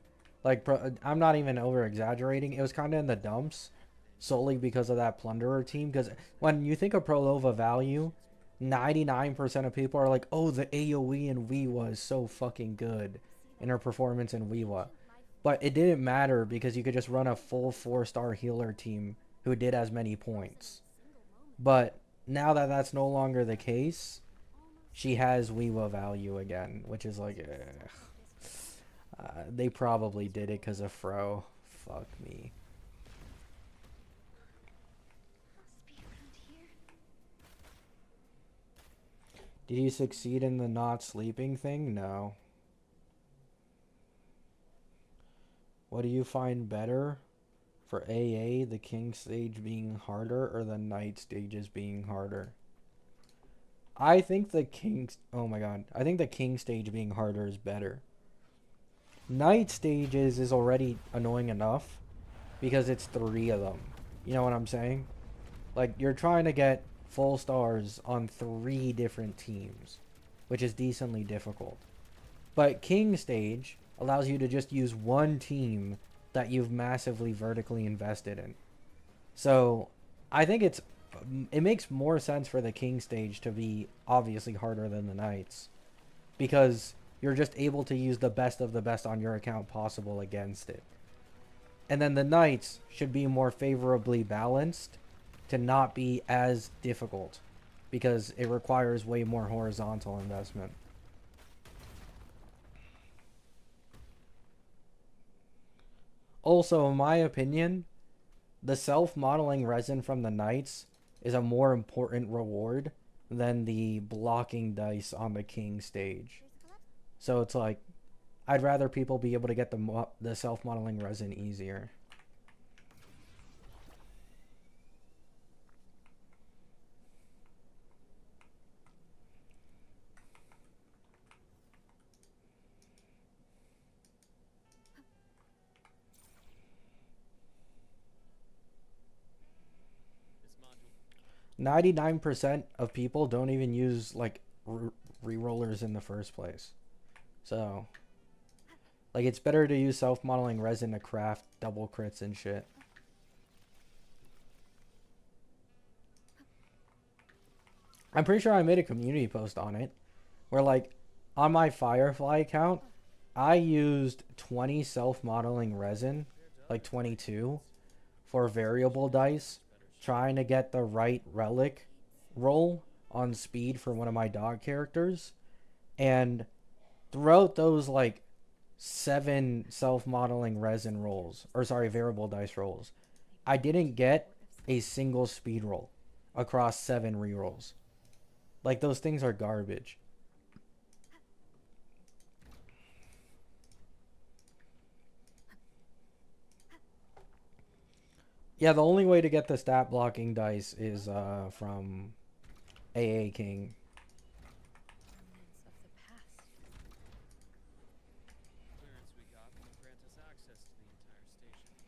Like, I'm not even over exaggerating. It was kind of in the dumps solely because of that Plunderer team. Because when you think of Prolova value, 99% of people are like, oh, the AoE in Weewa is so fucking good in her performance in Weewa. But it didn't matter because you could just run a full 4-star healer team who did as many points. But now that that's no longer the case, she has Weewa value again, which is like, they probably did it because of Fro. Fuck me. Must be around here. Did you succeed in the not sleeping thing? No. What do you find better for AA, the king stage being harder or the knight stages being harder? I think the king, oh my god, I think the king stage being harder is better. Knight stages is already annoying enough because it's 3 of them. You know what I'm saying? Like, you're trying to get full stars on 3 different teams, which is decently difficult. But king stage allows you to just use one team that you've massively vertically invested in. So I think it makes more sense for the king stage to be obviously harder than the knights, because you're just able to use the best of the best on your account possible against it. And then the knights should be more favorably balanced to not be as difficult, because it requires way more horizontal investment. Also, in my opinion, the self-modeling resin from the knights is a more important reward than the blocking dice on the king stage. So it's like, I'd rather people be able to get the self-modeling resin easier. This module. 99% of people don't even use like re-rollers in the first place. So, like, it's better to use self-modeling resin to craft double crits and shit. I'm pretty sure I made a community post on it where, like, on my Firefly account, I used 20 self-modeling resin, like 22, for variable dice, trying to get the right relic roll on speed for one of my dog characters. And throughout those, like, 7 self-modeling resin rolls, or sorry, variable dice rolls, I didn't get a single speed roll across 7 rerolls. Like, those things are garbage. Yeah, the only way to get the stat blocking dice is from AA King. Remnants of the past. Clearance we got won't grant us access to the entire station.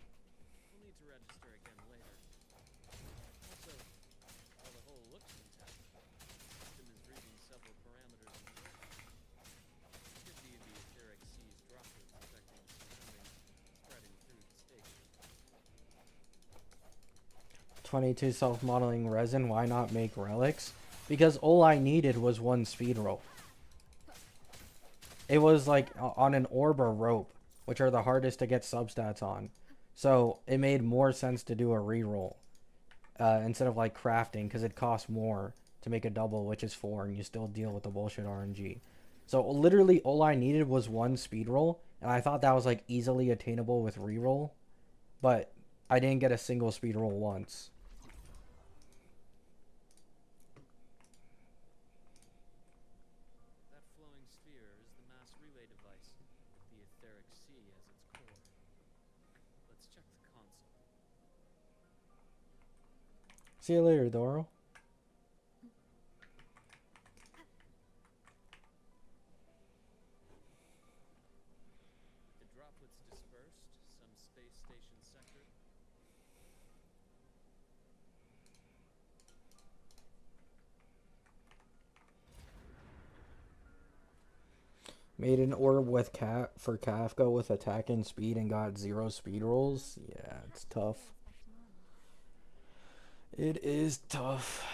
We'll need to register again later. Also, while the hull looks intact, the system is reading several parameters in place. Activity in the etheric sea's droplets affecting the surroundings, spreading through the station. 22 self-modeling resin. Why not make relics? Because all I needed was one speed roll. It was like on an orb or rope, which are the hardest to get substats on. So it made more sense to do a reroll instead of like crafting, because it costs more to make a double, which is 4, and you still deal with the bullshit RNG. So literally all I needed was one speed roll, and I thought that was like easily attainable with reroll, but I didn't get a single speed roll once. That flowing sphere is the mass relay device, with the etheric sea as its core. Let's check the console. See you later, Doro. The droplets dispersed, some space station sector. Made an orb with for Kafka with attack and speed and got 0 speed rolls. Yeah, it's tough. It is tough.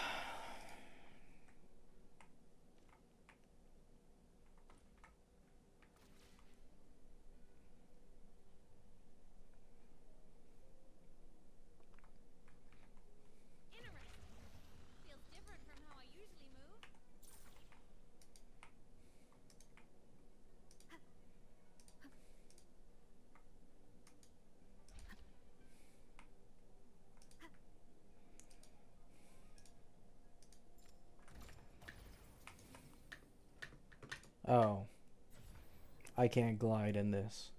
Interesting. Feels different from how I usually move. Oh. I can't glide in this.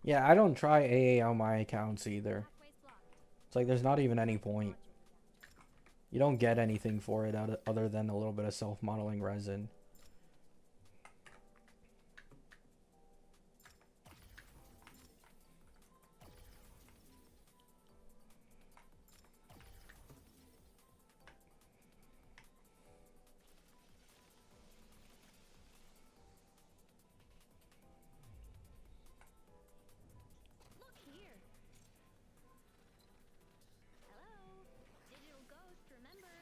Yeah, I don't try AA on my accounts either. Pathways blocked. It's like there's not even any point. You don't get anything for it other than a little bit of self-modeling resin. Look here. Hello. Digital ghost, remember?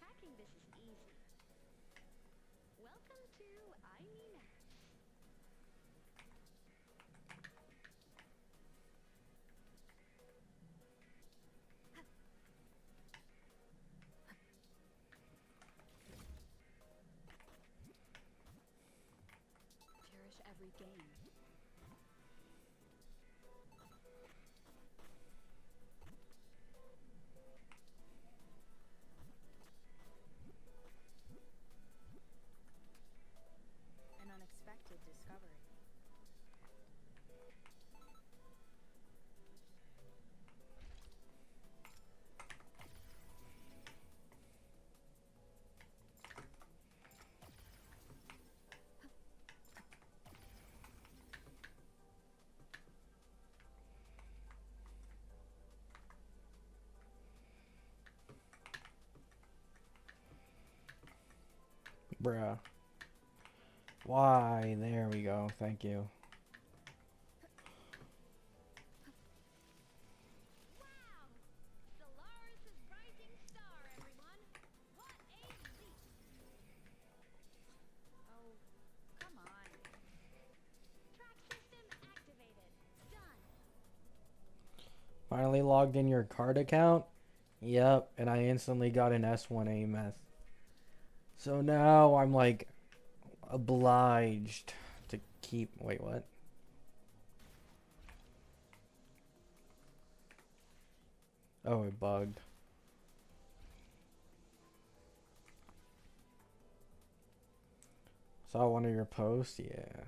Hacking this is easy. Welcome to I Mean X. Cherish every game. An unexpected discovery. Bruh. Why? There we go. Thank you. Wow! Solaris' rising star, everyone! What a leap! Oh, come on. Track system activated. Done. Finally logged in your card account? Yep, and I instantly got an S1A meth. So now I'm like obliged to keep. Wait, what? Oh, it bugged. Saw one of your posts? Yeah.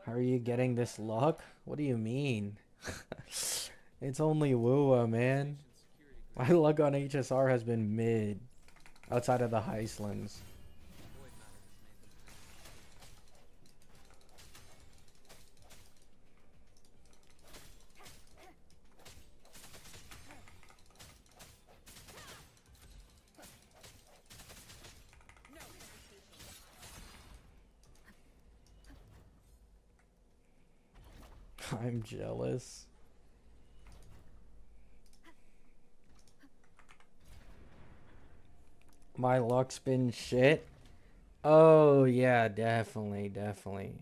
How are you getting this luck? What do you mean? It's only Wua, man. My luck on HSR has been mid, outside of the Heislands. Void matter has made them I'm jealous. My luck's been shit. Oh yeah, definitely, definitely.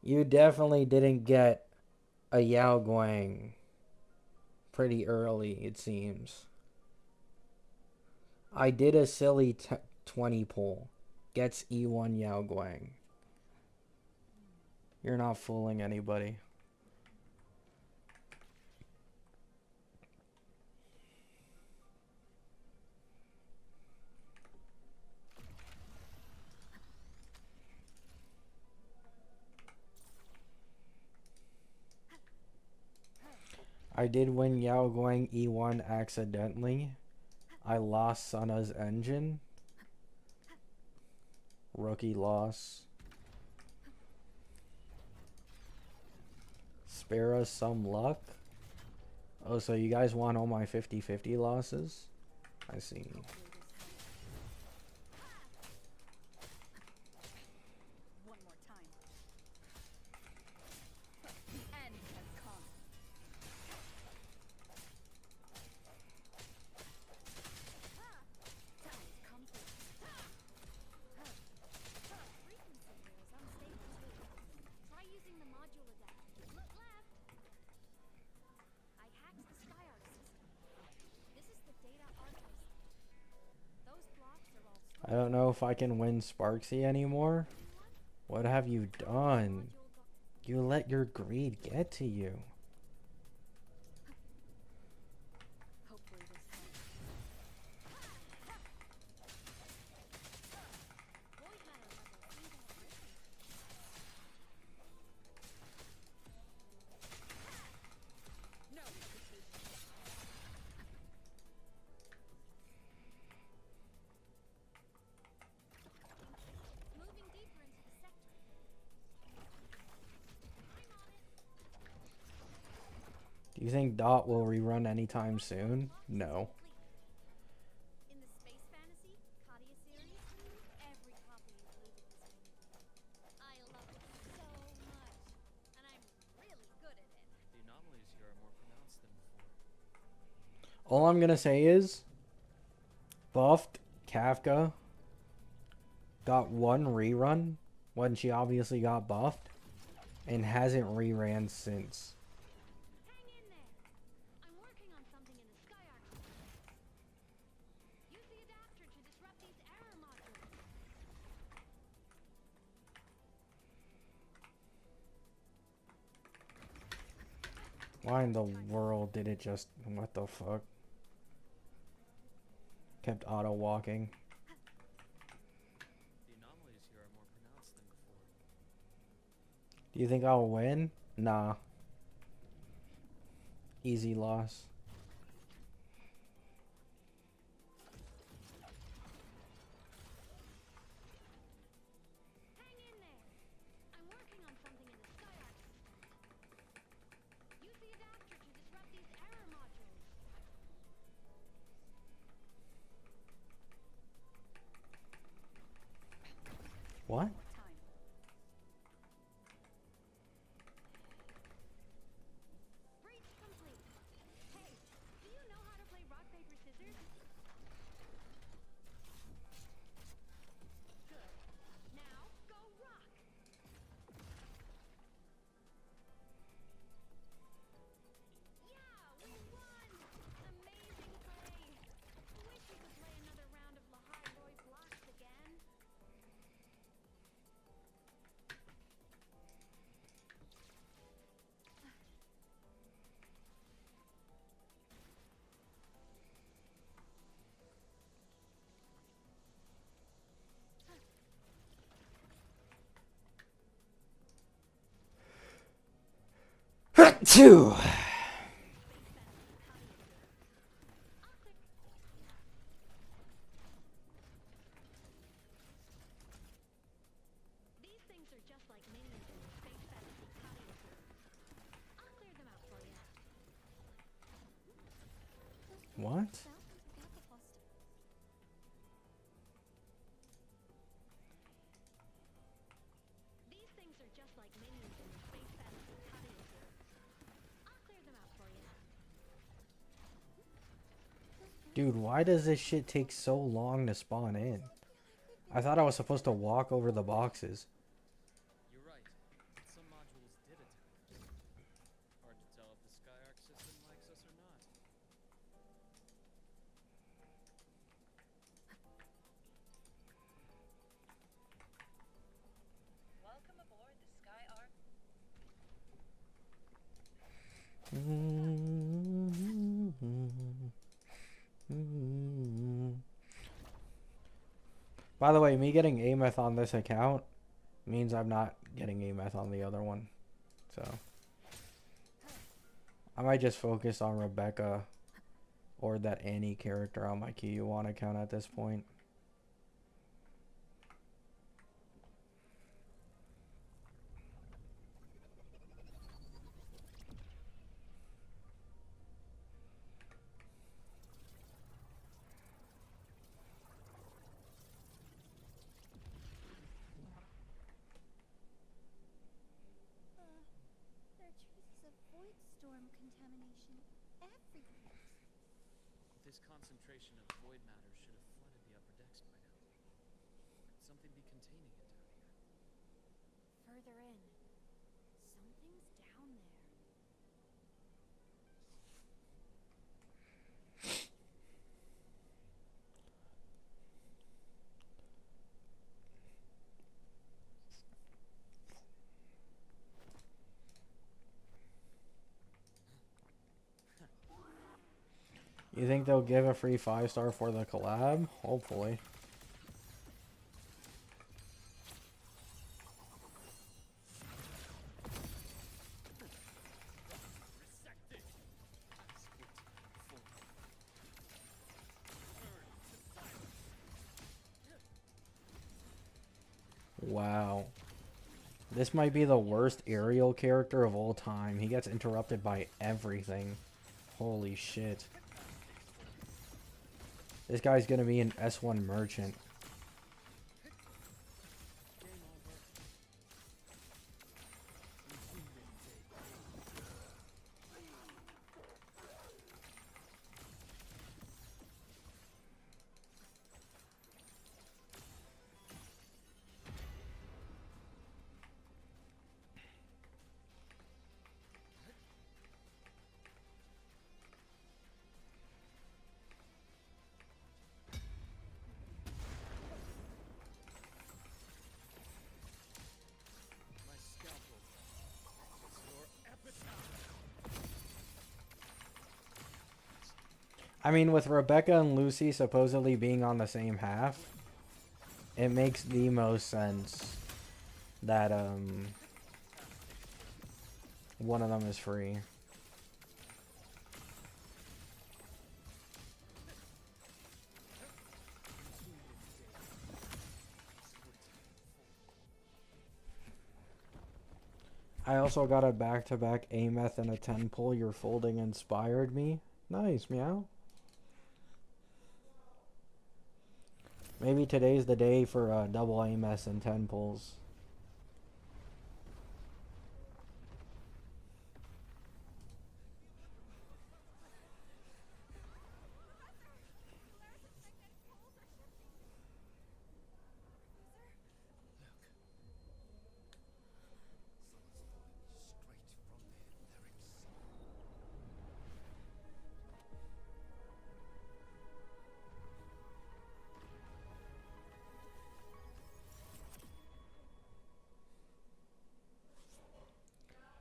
You definitely didn't get a Yao Guang pretty early, it seems. I did a silly 20 pull. Gets E1 Yao Guang. You're not fooling anybody. I did win Yao Guang E1 accidentally. I lost Sana's engine. Rookie loss. Spare us some luck. Oh, so you guys want all my 50-50 losses? I see. One more time. The end has come. Time has come through. Frequency here is unstable too. Try using the module adapter. Look left. I hacked the SkyArc system. This is the data archive. Those blocks are all I don't know if I can win Sparksy anymore. What have you done? You let your greed get to you. Hopefully this helps. Void matter levels seem to have risen. No hesitation. Moving deeper into the sector. I'm on it. Do you think Dot will rerun anytime soon? No. In the Space Fantasy, Cartethyia series, every copy included this mini-game. I love it so much, and I'm really good at it. The anomalies here are more pronounced than before. All I'm gonna say is, buffed Kafka got one rerun when she obviously got buffed, and hasn't reran since. Hang in there. I'm working on something in the SkyArc system. Use the adapter to disrupt these error modules. Why in the world did it just... What the fuck? Kept auto walking. The anomalies here are more pronounced than before. Do you think I'll win? Nah. Easy loss. Hang in there. I'm working on something in the SkyArc system. Use the adapter to disrupt these error modules. What? Time. Breach complete. Hey, do you know how to play rock, paper, scissors? Good. Now, go rock! Yeah, we won! Amazing play! Wish we could play another round of Lahai Roy blocks again. Two. These things are just like minions in the Space Fantasy Patio game. I'll clear them out for you. What? These things are just like minions in the Space Fantasy Patio game. I'll clear them out for you. Dude, why does this shit take so long to spawn in? I thought I was supposed to walk over the boxes. You're right. Some modules did attack us. Hard to tell if the Skyark system likes us or not. Welcome aboard the Skyark. By the way, me getting Ameth on this account means I'm not getting Ameth on the other one. So I might just focus on Rebecca or that Annie character on my KU1 account at this point. There are traces of void storm contamination everywhere. This concentration of void matter should have flooded the upper decks by now. Could something be containing it down here? Further in. Something's down there. You think they'll give a free 5-star for the collab? Hopefully. Wow. This might be the worst aerial character of all time. He gets interrupted by everything. Holy shit. This guy's gonna be an S1 merchant. My scalpel. It's your epitaph. I mean, with Rebecca and Lucy supposedly being on the same half, it makes the most sense that one of them is free. I also got a back-to-back Ameth and a 10-pull. Your folding inspired me. Nice, meow. Maybe today's the day for double Ameth and 10 pulls.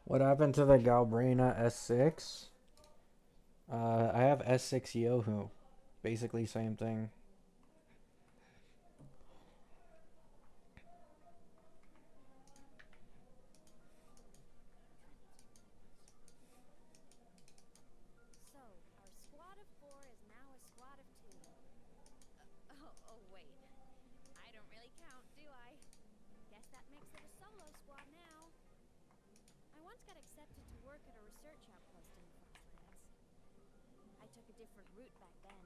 What happened to the Galbrina S6? I have S6 Yohu. Basically same thing. That makes it a solo squad now. I once got accepted to work at a research outpost in the Frontlands. I took a different route back then.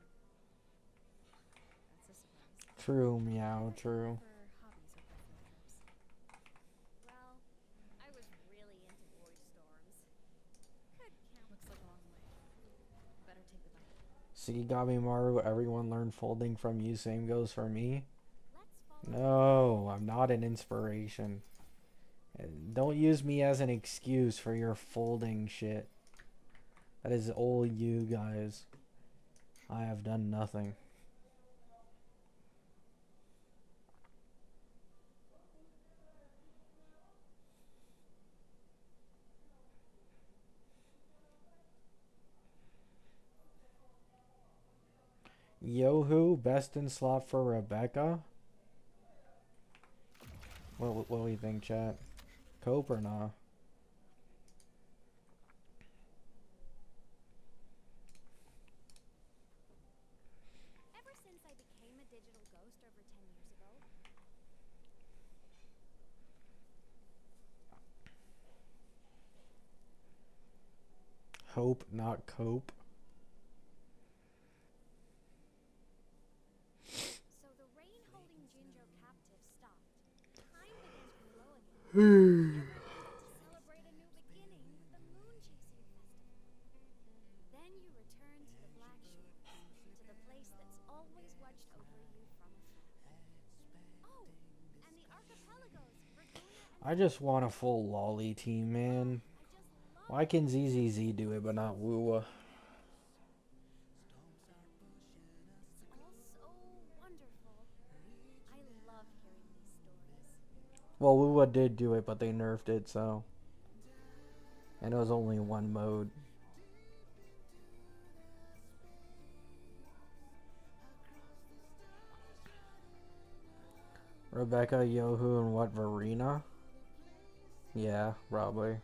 That's a surprise. True, meow, true. For hobbies over field trips. Well, I was really into void storms. Could count. Looks like a long way. Better take the bike. See, Maru, everyone learned folding from you. Same goes for me. Let's follow. No, I'm not an inspiration. And don't use me as an excuse for your folding shit. That is all you guys. I have done nothing. Yohu, best in slot for Rebecca. What do you think, chat? Cope or nah? Ever since I became a digital ghost over 10 years ago, Hope, not cope. so the rain holding Jinjo captive stopped. Time began to flow again. Everyone got to celebrate a new beginning with the moon chasing festival. Then you return to the Black Shores, to the place that's always watched over you from afar. Oh, and the archipelagos, Raguna and I just want a full lolly team, man. I just love Why can ZZZ do it but not Woowa? it's all so wonderful. I love hearing these stories. Well, Woowa did do it, but they nerfed it, so. And it was only one mode. Rebecca, Yohu, and what, Verena? Yeah, probably.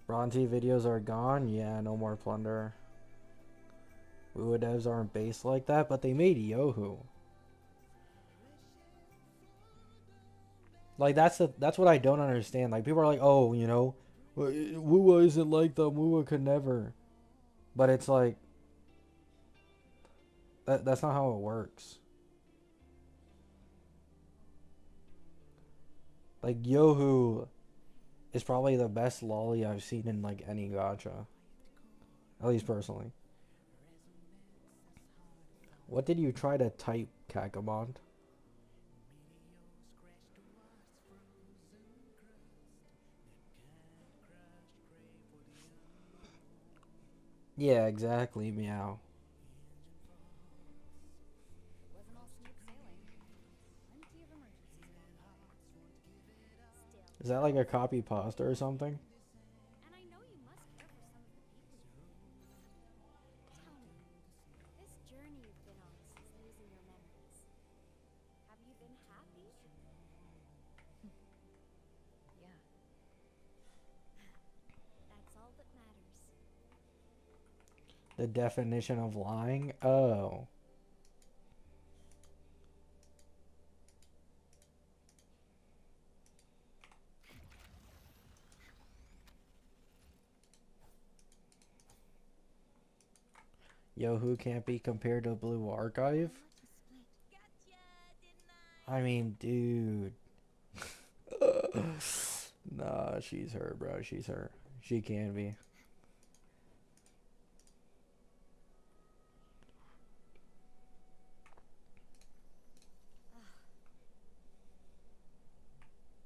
Bronte videos are gone? Yeah, no more plunder. Woowa devs aren't based like that, but they made Yohu. Like, that's what I don't understand. Like, people are like, oh, you know, Woowa isn't like them. Woowa could never. But it's like, that's not how it works. Like, Yohu is probably the best lolly I've seen in, like, any gacha. At least personally. What did you try to type, Kakamond? Yeah, exactly, meow. Wasn't all smooth sailing. Plenty of emergencies going on. Still, Is that like a copy pasta or something? and I know you must care for some of the people you meet. Tell me, this journey you've been on since losing your memories, have you been happy? Yeah. That's all that matters. The definition of lying? Oh. Yohu can't be compared to Blue Archive? I mean, dude. Nah, she's her, bro. She's her. She can be.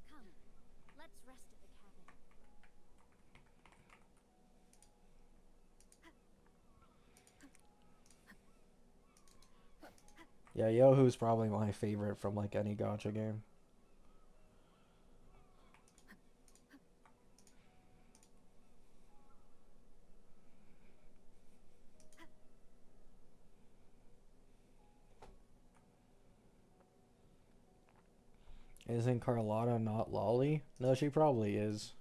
Come, let's rest at the cabin. Yeah, Yohu's probably my favorite from like any gacha game. Isn't Carlotta not lolly? No, she probably is.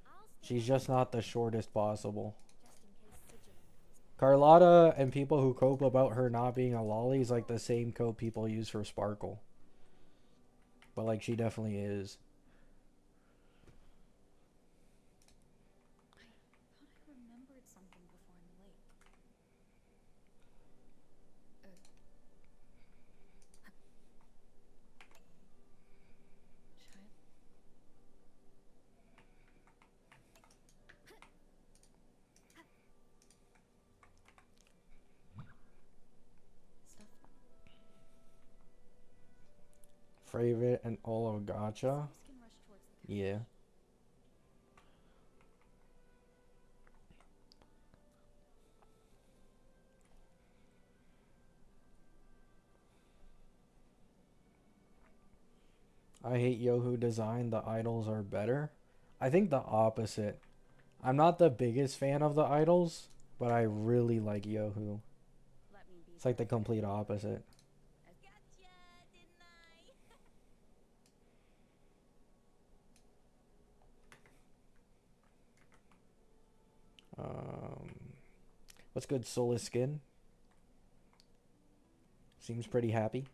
I'll stay She's just not the shortest possible. just in case Sigilin comes Carlotta and people who cope about her not being a lolly is like the same cope people use for Sparkle. But like she definitely is. I thought I remembered something before in the lake. Child? Stuff. Favorite and all of Gotcha. Skin rush towards the Yeah. I hate Yohu design. The idols are better. I think the opposite. I'm not the biggest fan of the idols, but I really like Yohu. Let me be It's like the complete opposite. Gotcha, didn't I? What's good, Soulless Skin? Seems pretty happy.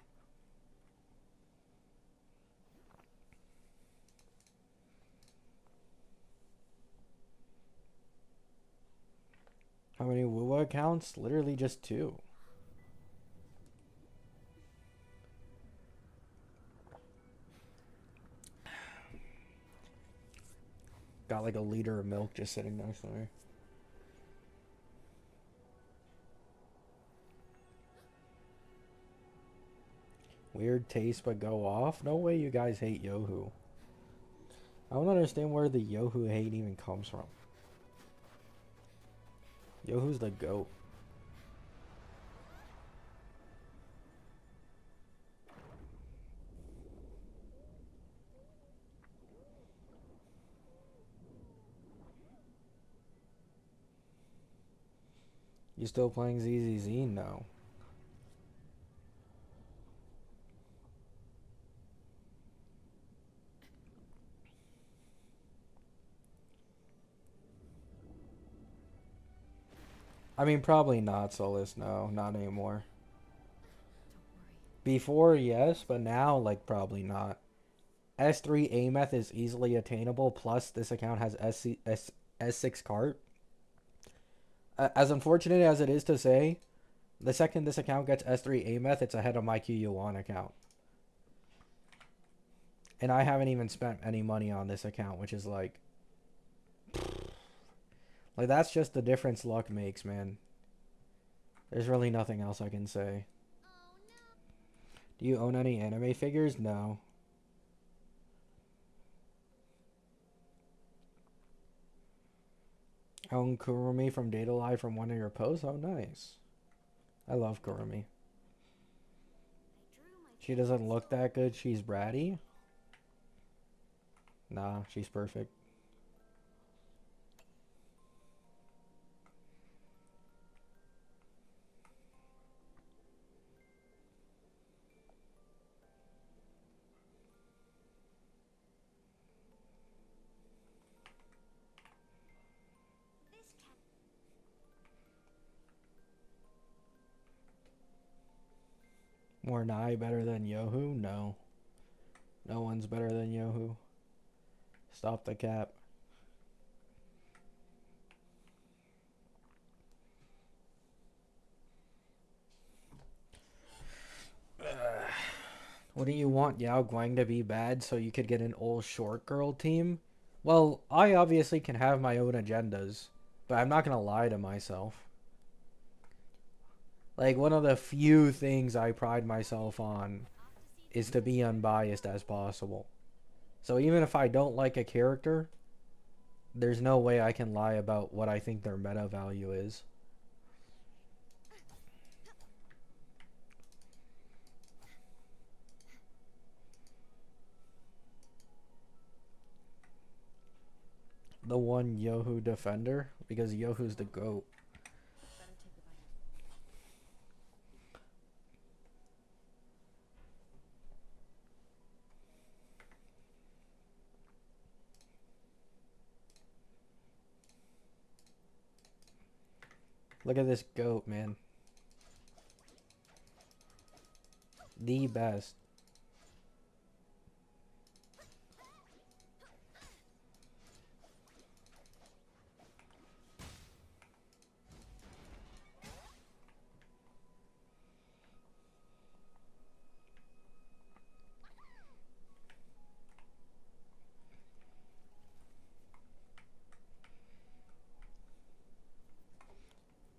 How many Wuwa accounts? Literally just 2. Got like a liter of milk just sitting next to me. Weird taste but go off? No way you guys hate Yohu. I don't understand where the Yohu hate even comes from. Yohu's the GOAT. You still playing ZZZ? No. I mean, probably not, Solus. No, not anymore. Before, yes, but now, like, probably not. S3 Ameth is easily attainable, plus this account has S6 cart. As unfortunate as it is to say, the second this account gets S3 Ameth, it's ahead of my QU1 account. And I haven't even spent any money on this account, which is like... Like, that's just the difference luck makes, man. There's really nothing else I can say. Do you own any anime figures? No. I own Kurumi from Data Live from one of your posts? Oh, nice. I love Kurumi. She doesn't look that good. She's bratty. Nah, she's perfect. Mornai better than Yohu? No. No one's better than Yohu. Stop the cap. Wouldn't you want Yao Guang to be bad so you could get an old short girl team? Well, I obviously can have my own agendas, but I'm not gonna lie to myself. Like, one of the few things I pride myself on is to be unbiased as possible. So even if I don't like a character, there's no way I can lie about what I think their meta value is. The one Yohu defender, because Yohu's the GOAT. Better take the bite. Look at this goat, man. The best.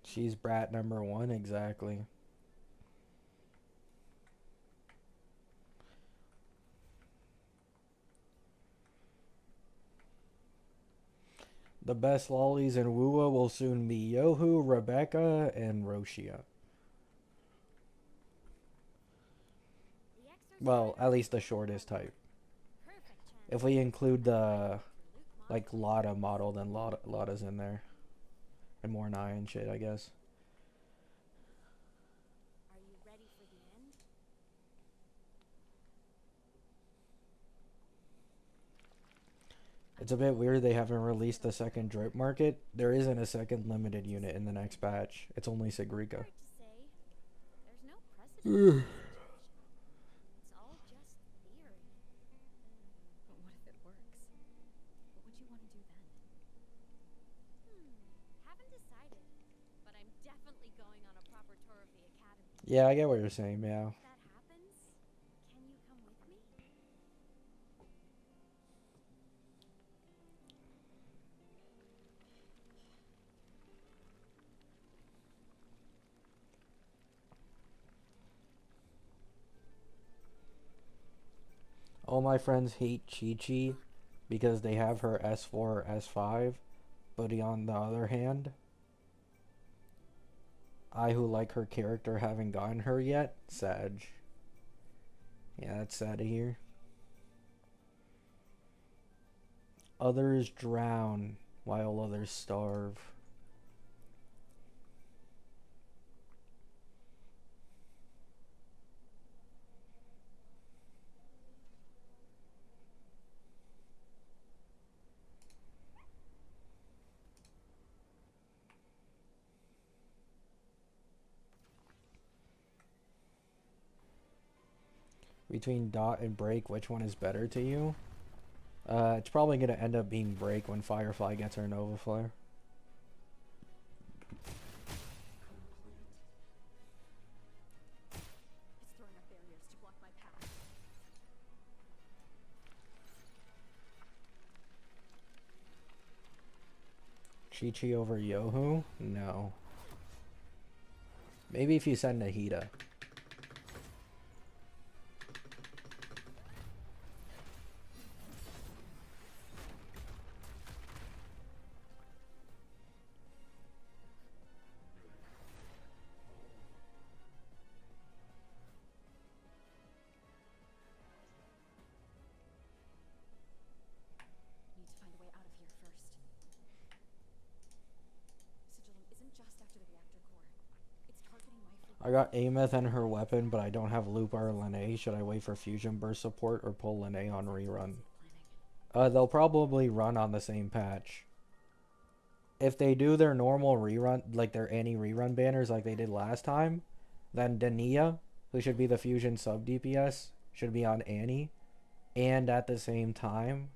She's brat number one, exactly. The best lollies in Wua will soon be Yohu, Rebecca, and Roshia. The exercise Well, at least the shortest type. perfect chance If we include the, for loot like, Lotta model, then Lotta's in there. And Mornai and shit, I guess. Are you ready for the end? It's a bit weird they haven't released the second drip market. There isn't a second limited unit in the next batch. It's only Sigrika. Hard to say. There's no precedent in this situation. It's all just theory. But what if it works? What would you want to do then? Haven't decided, but I'm definitely going on a proper tour of the academy. Yeah, I get what you're saying, yeah. If that happens, can you come with me? All my friends hate Chi-Chi because they have her S4 or S5, but on the other hand, I who like her character haven't gotten her yet, Sag. Yeah, that's sad to hear. Others drown while others starve. Between Dot and Break, which one is better to you? It's probably going to end up being Break when Firefly gets her Nova Flare. It's throwing up barriers to block my path. Chi-Chi over Yohu? No. Maybe if you send Nahida. Need to find a way out of here first. Sigillum isn't just after the reactor core. It's targeting my fleet. I got Ameth and her weapon, but I don't have Loop or Lene. Should I wait for Fusion Burst support or pull Lene on rerun? They'll probably run on the same patch. If they do their normal rerun, like their anti-rerun banners like they did last time, then Dania, who should be the Fusion sub DPS, should be on Annie. And at the same time,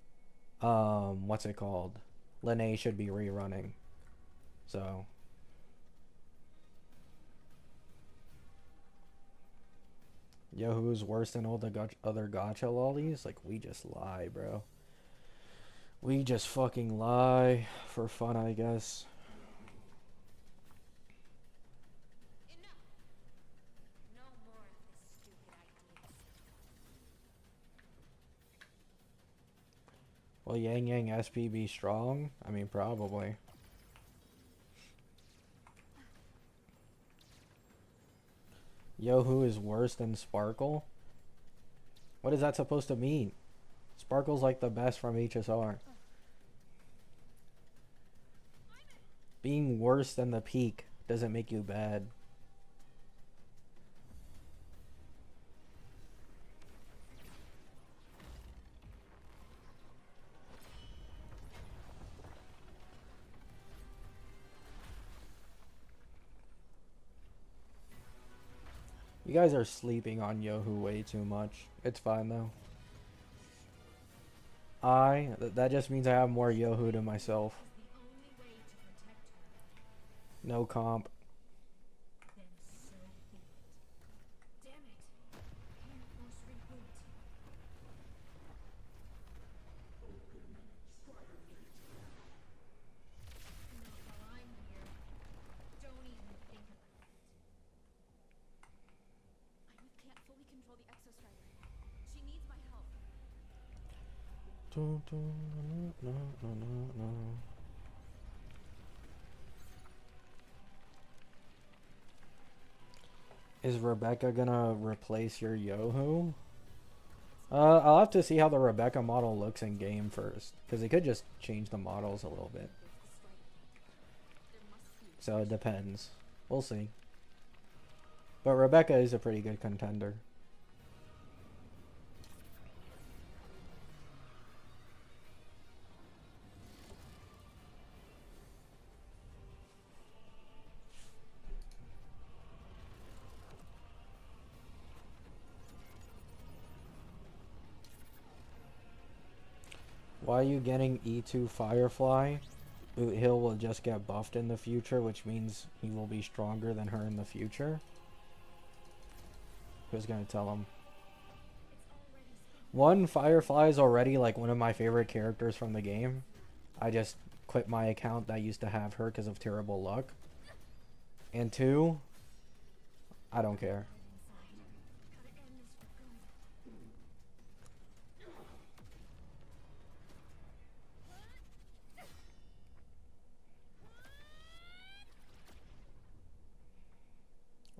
what's it called? Lene should be rerunning. So... Yo, who's worse than all the other gacha lollies? Like, we just lie, bro. We just fucking lie for fun, I guess. Enough! No more of this stupid ideas. Will Yang Yang SP be strong? I mean, probably. Yo, who is worse than Sparkle? What is that supposed to mean? Sparkle's like the best from HSR. Being worse than the peak doesn't make you bad. You guys are sleeping on Yohu way too much. It's fine though. That just means I have more Yohu to myself. No comp. Can't fully control the exostrider. She needs my help. Is Rebecca gonna replace your Yohu? I'll have to see how the Rebecca model looks in game first, because they could just change the models a little bit. So it depends. We'll see. But Rebecca is a pretty good contender. Why are you getting E2 Firefly? Boot Hill will just get buffed in the future, which means he will be stronger than her in the future. Who's gonna tell him? One, Firefly is already like one of my favorite characters from the game. I just quit my account that used to have her because of terrible luck. And two, I don't care.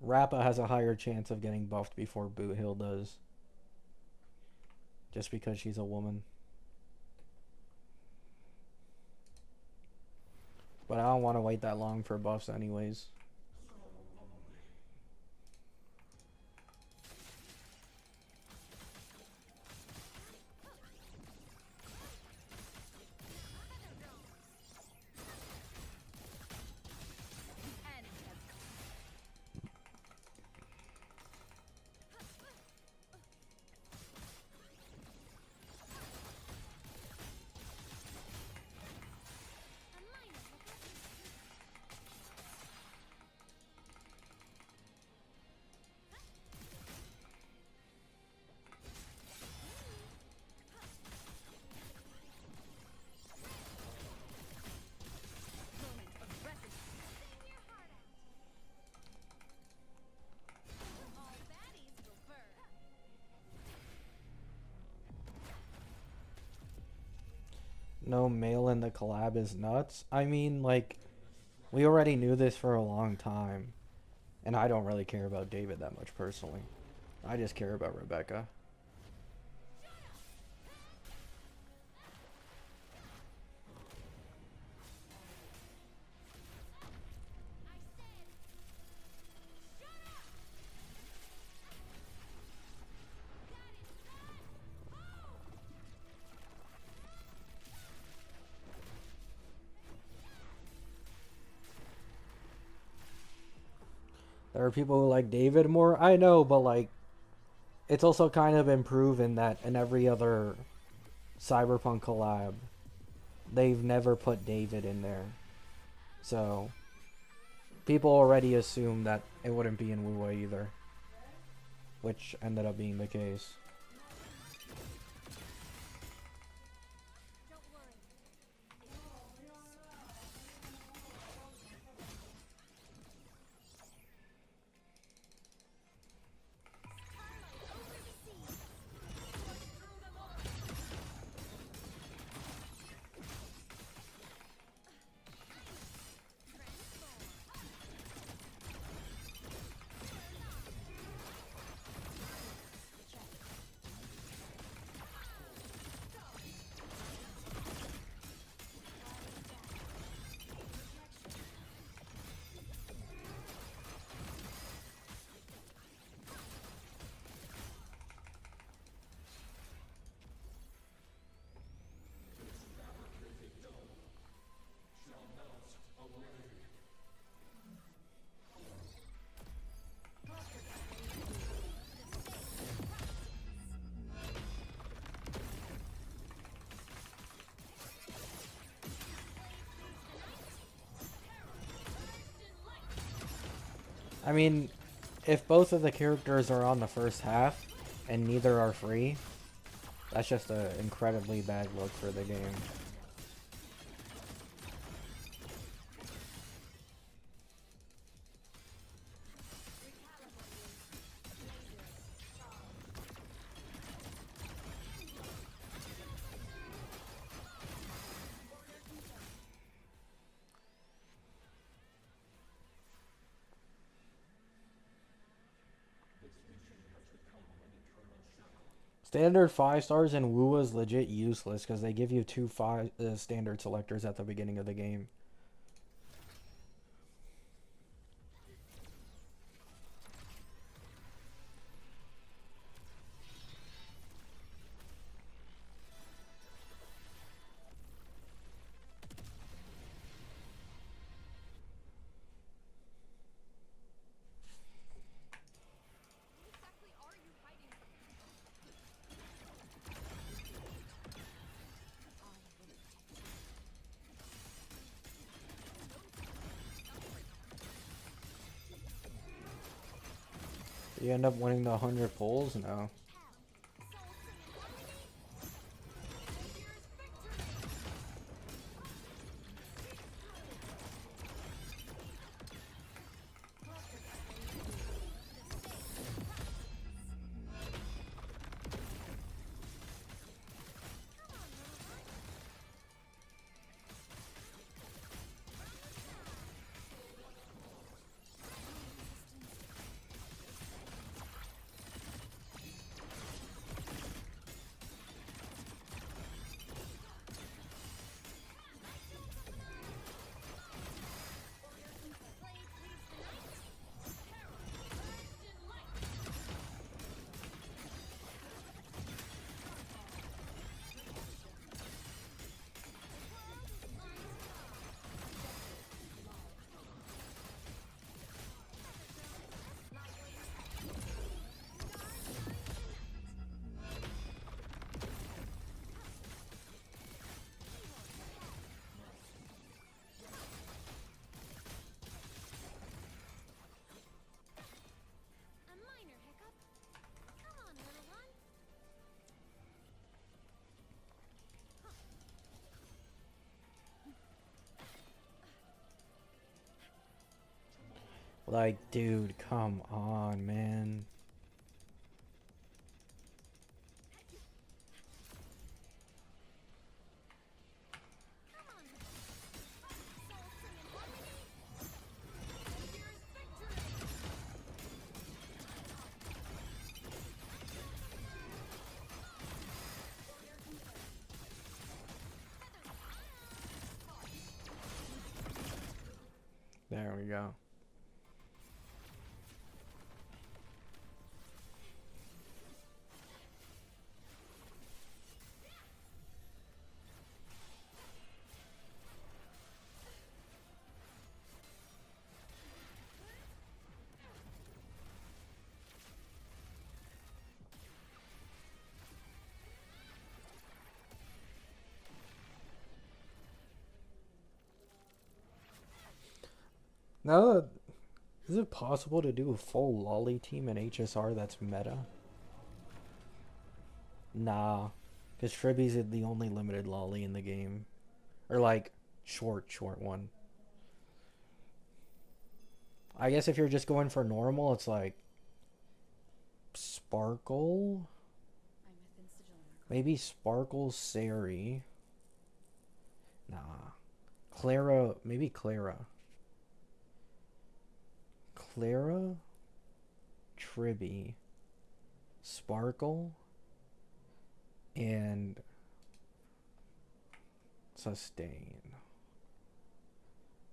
Rappa has a higher chance of getting buffed before Boot Hill does. Just because she's a woman. But I don't want to wait that long for buffs anyways. No male in the collab is nuts. I mean, like, we already knew this for a long time. And I don't really care about David that much personally. I just care about Rebecca. There are people who like David more. I know, but like, it's also kind of been proven that in every other Cyberpunk collab, they've never put David in there. So, people already assumed that it wouldn't be in Wuwa either. Which ended up being the case. I mean, if both of the characters are on the first half and neither are free, that's just an incredibly bad look for the game. Standard 5 stars and Wua is legit useless because they give you two standard selectors at the beginning of the game. What exactly are you hiding from me? You end up winning the 100 pulls? No. A minor hiccup. Come on, little one. Like, dude, come on, man. Come on. Soul singing harmony. Here's victory. There we go. Now, is it possible to do a full lolly team in HSR that's meta? Nah, because Tribby's the only limited lolly in the game. Or like, short one. I guess if you're just going for normal, it's like Sparkle? Maybe Sparkle, Sari. Nah. Clara, maybe Clara. Clara, Tribby, Sparkle, and Sustain.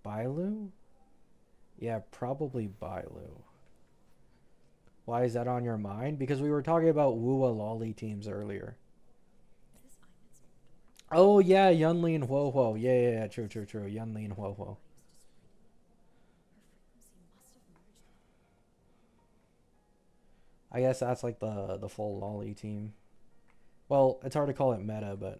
Bailu? Yeah, probably Bailu. Why is that on your mind? Because we were talking about Wua Lolly teams earlier. Oh yeah, Yunli and Huohuo. Yeah, true. Yunli and Huohuo. I guess that's like the full lolly team. Well, it's hard to call it meta, but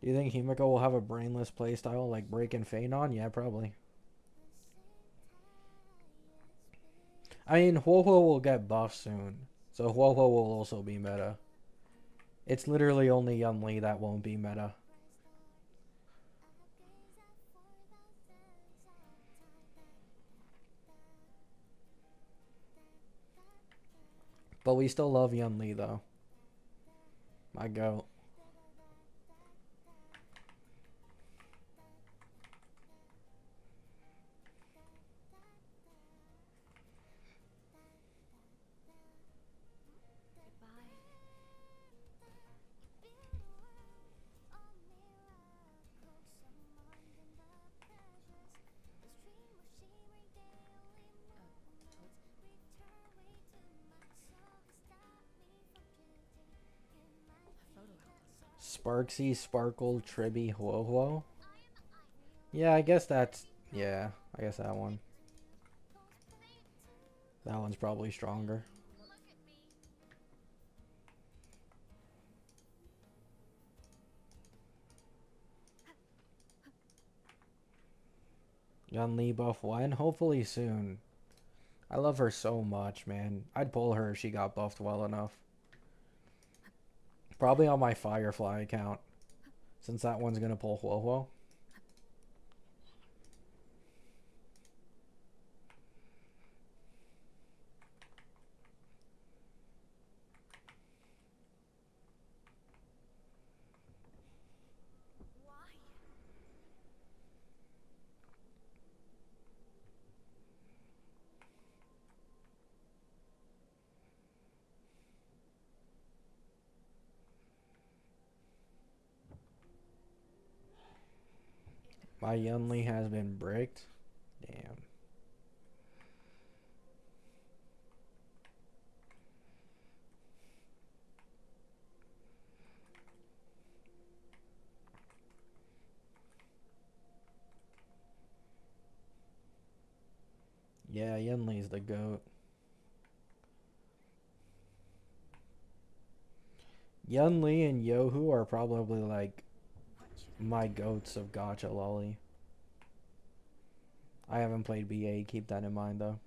Do you think Himiko will have a brainless playstyle like Break and Phanon? Yeah, probably. I mean, Huohuo will get buffed soon, so Huohuo will also be meta. It's literally only Yun Li that won't be meta. But we still love Yun Li though. My goat. Goodbye. Photo album. Sparksy, Sparkle, Tribby, Huohuo. Yeah, I guess that's... Yeah, I guess that one. That one's probably stronger. Look at me. Yun Li buff when? Hopefully soon. I love her so much, man. I'd pull her if she got buffed well enough. Probably on my Firefly account, since that one's gonna pull Huohuo. Why? My Yun Li has been bricked. Damn. Yeah, Yun Li's the GOAT. Yun Li and Yohu are probably like my goats of gacha lolly. I haven't played BA, keep that in mind though.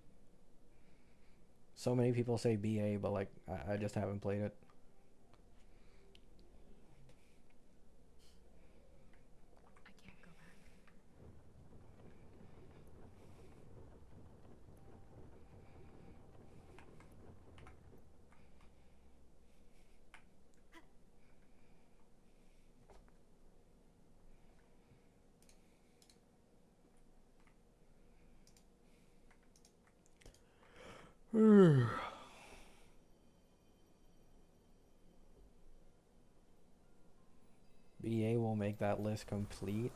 So many people say BA, but like I just haven't played it. I can't go back. BA will make that list complete.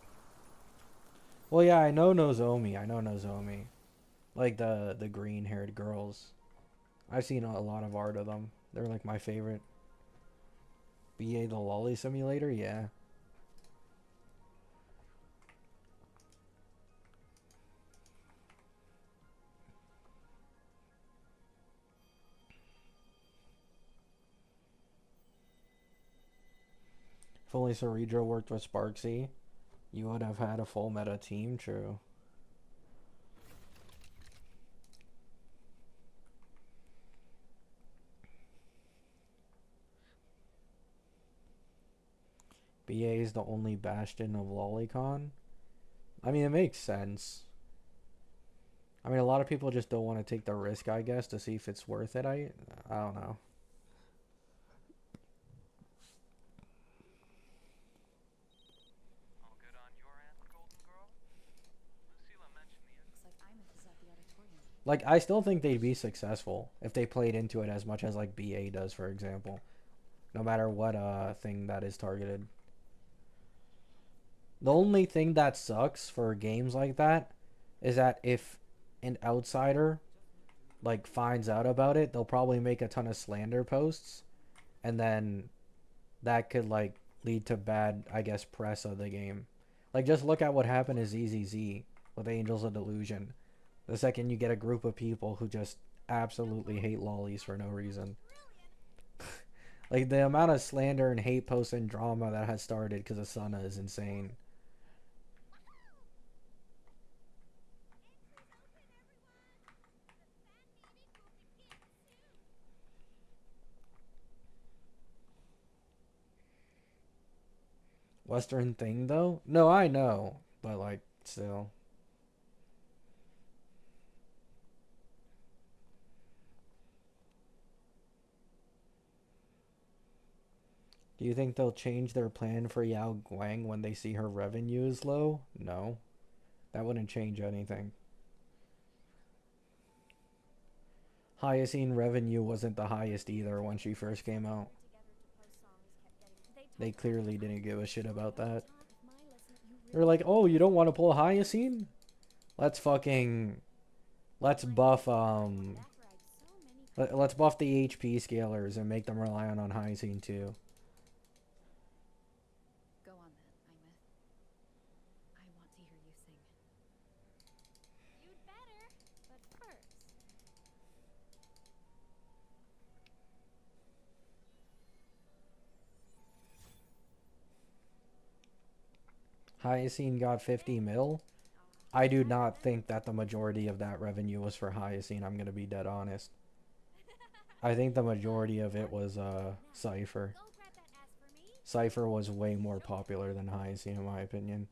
Well, yeah, I know Nozomi. I know Nozomi. Like the green-haired girls. I've seen a lot of art of them. They're like my favorite. BA the Lolly Simulator? Yeah. If only Cerebro worked with Sparksy, you would have had a full meta team, true. BA is the only bastion of Lolicon. I mean, it makes sense. I mean, a lot of people just don't want to take the risk, I guess, to see if it's worth it. I don't know. All good on your end, Golden Girl? Lucilla mentioned the Looks like Imus is at the auditorium. Like, I still think they'd be successful if they played into it as much as, like, BA does, for example. No matter what thing that is targeted. The only thing that sucks for games like that is that if an outsider, like, finds out about it, they'll probably make a ton of slander posts. And then that could, like, lead to bad, I guess, press of the game. Like, just look at what happened to ZZZ with Angels of Delusion. The second you get a group of people who just absolutely hate lollies for no reason. Like, the amount of slander and hate posts and drama that has started because of Sana is insane. Western thing, though? No, I know. But, like, still. Do you think they'll change their plan for Yao Guang when they see her revenue is low? No. That wouldn't change anything. Hyacine revenue wasn't the highest either when she first came out. They clearly didn't give a shit about that. They're like, oh, you don't want to pull Hyacine? Let's fucking... Let's buff, let's buff the HP scalers and make them rely on Hyacine too. Go on then, Imeth. I want to hear you sing. You'd better, but first. Hyacine got 50 mil. I do not think that the majority of that revenue was for Hyacine. I'm gonna be dead honest. I think the majority of it was Cypher. Go grab that ass for me. Cypher was way more popular than Hyacine in my opinion.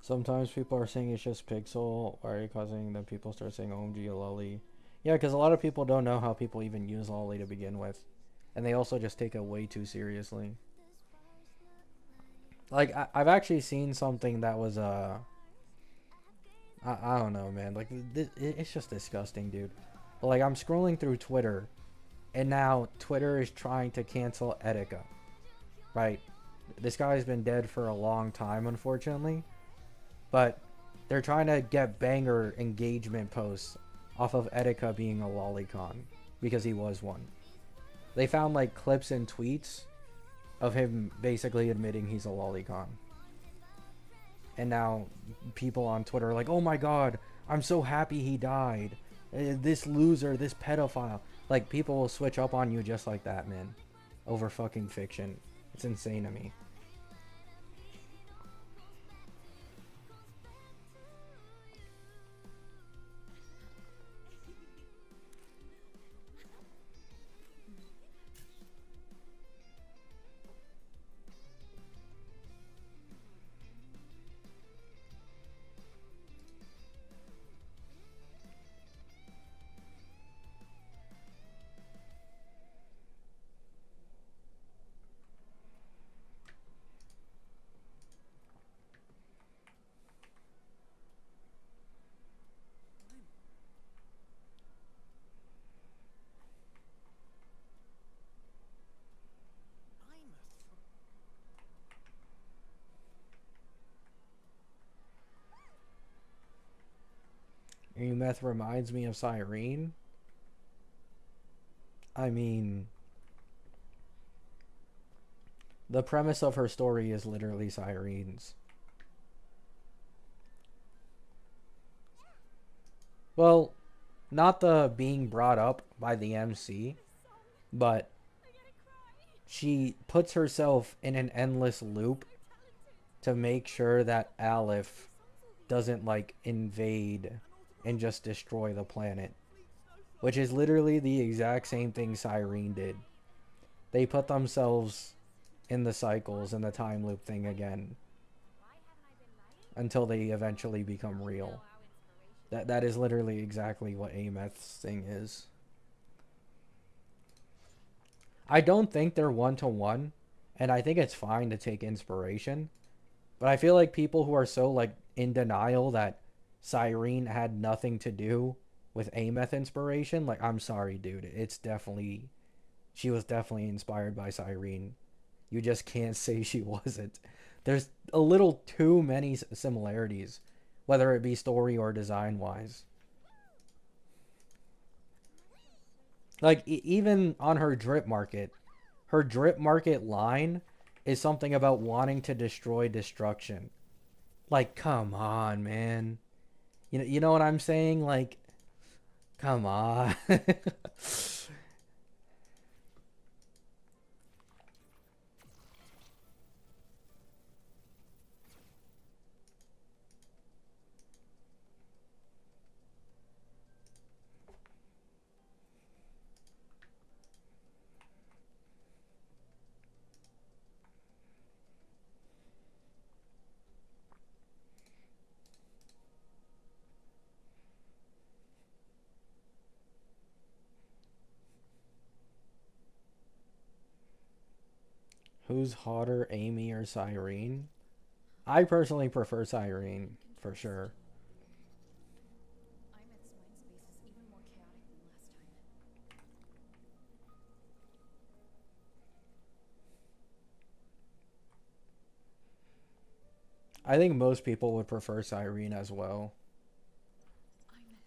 Sometimes people are saying it's just Pixel. Why are you causing the people start saying OMG Lolly? Yeah, because a lot of people don't know how people even use Lolly to begin with. And they also just take it way too seriously. Like, I've actually seen something that was, I don't know, man. Like, it's just disgusting, dude. But, like, I'm scrolling through Twitter, and now Twitter is trying to cancel Etika. Right? This guy's been dead for a long time, unfortunately. But they're trying to get banger engagement posts off of Etika being a lolicon, because he was one. They found, like, clips and tweets of him basically admitting he's a lolicon. And now people on Twitter are like, oh my god, I'm so happy he died. This loser, this pedophile. Like, people will switch up on you just like that, man. Over fucking fiction. It's insane to me. Meth reminds me of Cyrene. I mean, the premise of her story is literally Cyrene's. Well, not the being brought up by the MC, but she puts herself in an endless loop to make sure that Aleph doesn't, like, invade and just destroy the planet. Which is literally the exact same thing Cyrene did. They put themselves in the cycles and the time loop thing again. Until they eventually become real. That is literally exactly what Ameth's thing is. I don't think they're one-to-one. And I think it's fine to take inspiration. But I feel like people who are so, like, in denial that Cyrene had nothing to do with Ameth inspiration, like I'm sorry, dude. It's definitely she was definitely inspired by Cyrene. You just can't say she wasn't. There's a little too many similarities, whether it be story or design wise. Like even on her drip market line is something about wanting to destroy destruction. Like, come on, man. You know what I'm saying? Like, come on. Who's hotter, Amy or Cyrene? I personally prefer Cyrene for sure. Imeth's mind space is even more chaotic than last time. I think most people would prefer Cyrene as well. Imeth.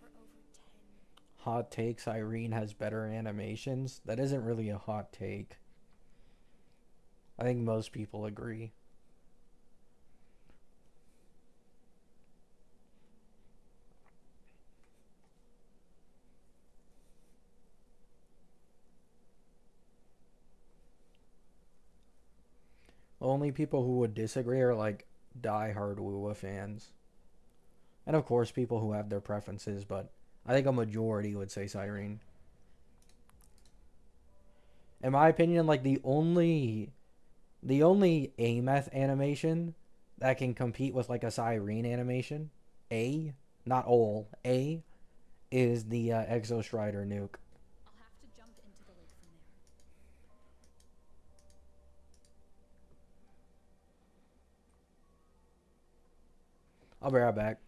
For over 10. Hot take, Cyrene has better animations. That isn't really a hot take. I think most people agree. Only people who would disagree are like die-hard WoWa fans. And of course people who have their preferences, but I think a majority would say Cyrene. In my opinion, like the only Ameth animation that can compete with like a Cyrene animation, not all, is the Exo Strider nuke. I'll have to jump into the lake from there. I'll be right back.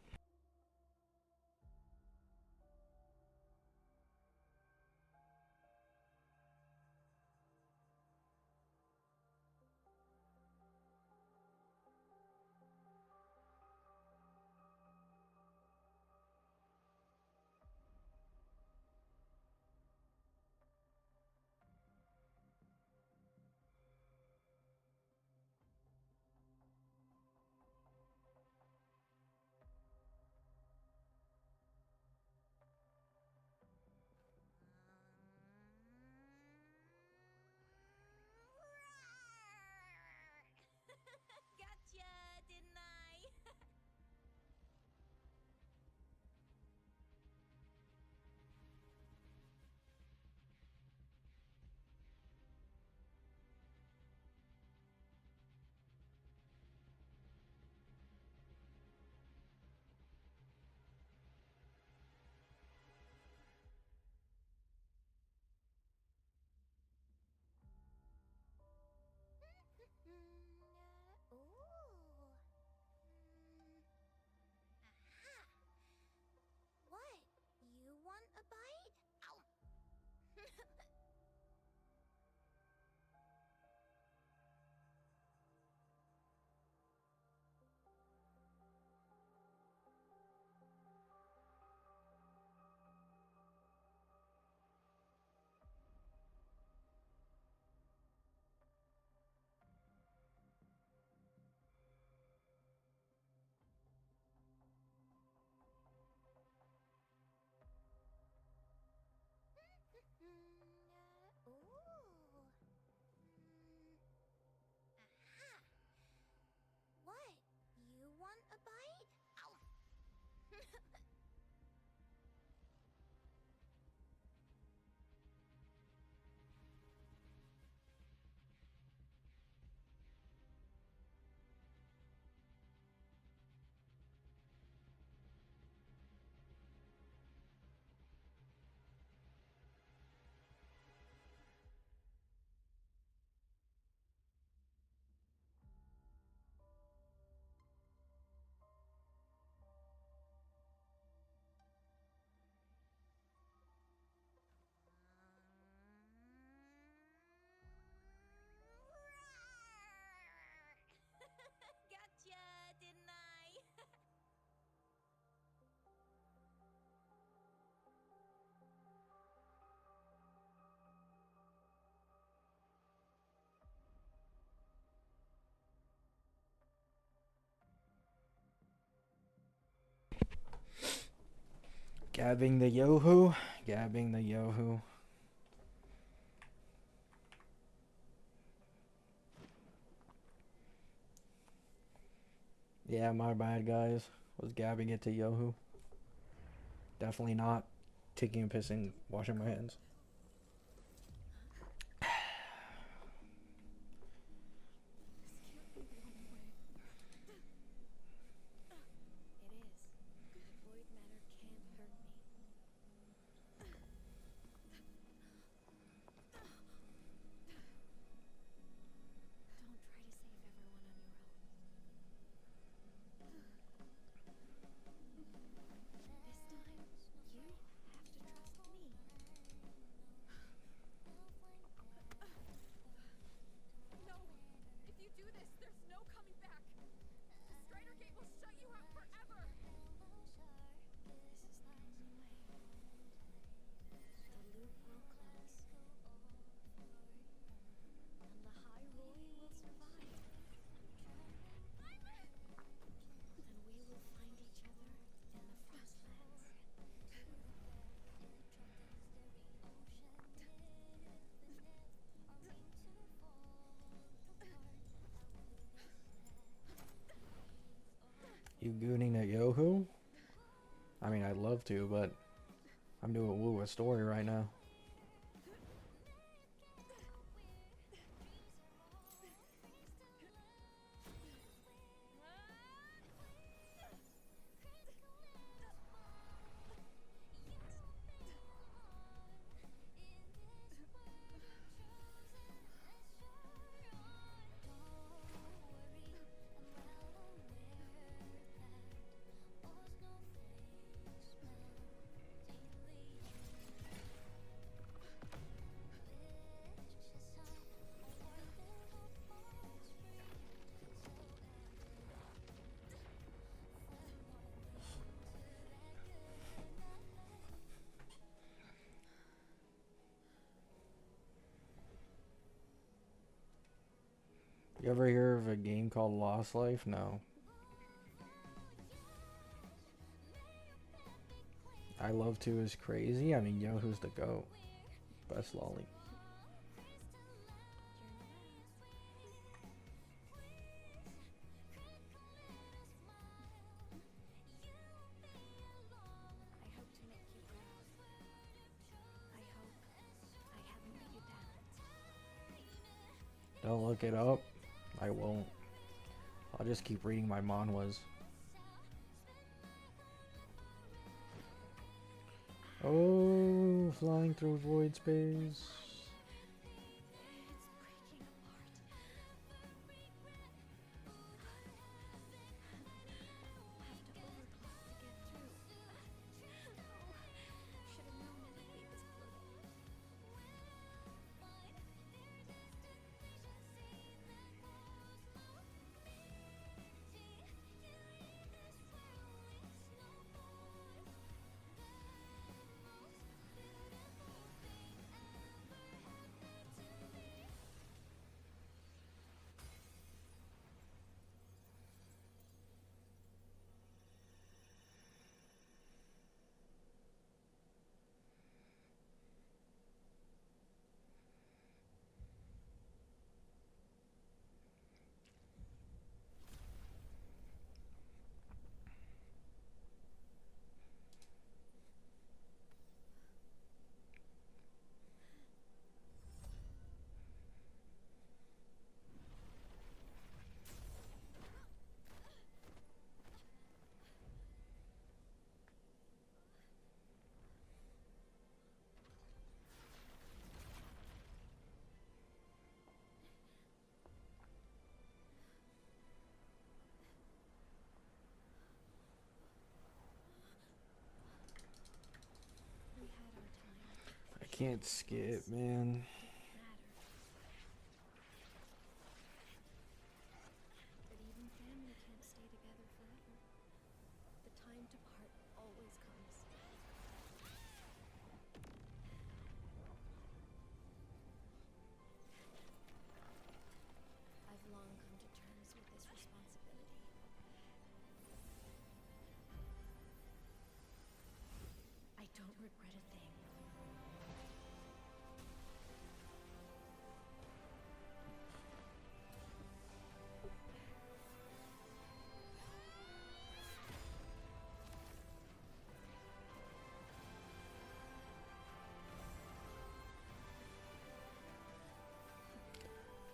Gabbing the Yohu. Gabbing the Yohu. Yeah, my bad, guys. Was gabbing it to Yohu. Definitely not taking a piss and washing my hands. It is. The void matter can't hurt me. Don't try to save everyone on your own. This time, you have to trust me. No! If you do this, there's no coming back! The Strider Gate will shut you out forever! This is the only way. The loop will close. And the High Roy will survive. And we will find each other in the Frostlands. You gooning at Yohu? I mean, I'd love to, but I'm doing woo a story right now. You ever hear of a game called Lost Life? No. I Love To is crazy. I mean, Yohu's the GOAT. Best lolly. I hope to make you proud. I hope I haven't let you down. Don't look it up. I won't. I'll just keep reading my manhwas. Oh, flying through void space. It's breaking apart. Have to overclock to get through. Should have known that I hate this portal. We had our time. I can't skip, man. Mattered. But even family can't stay together forever. The time to part always comes. I've long come to terms with this responsibility.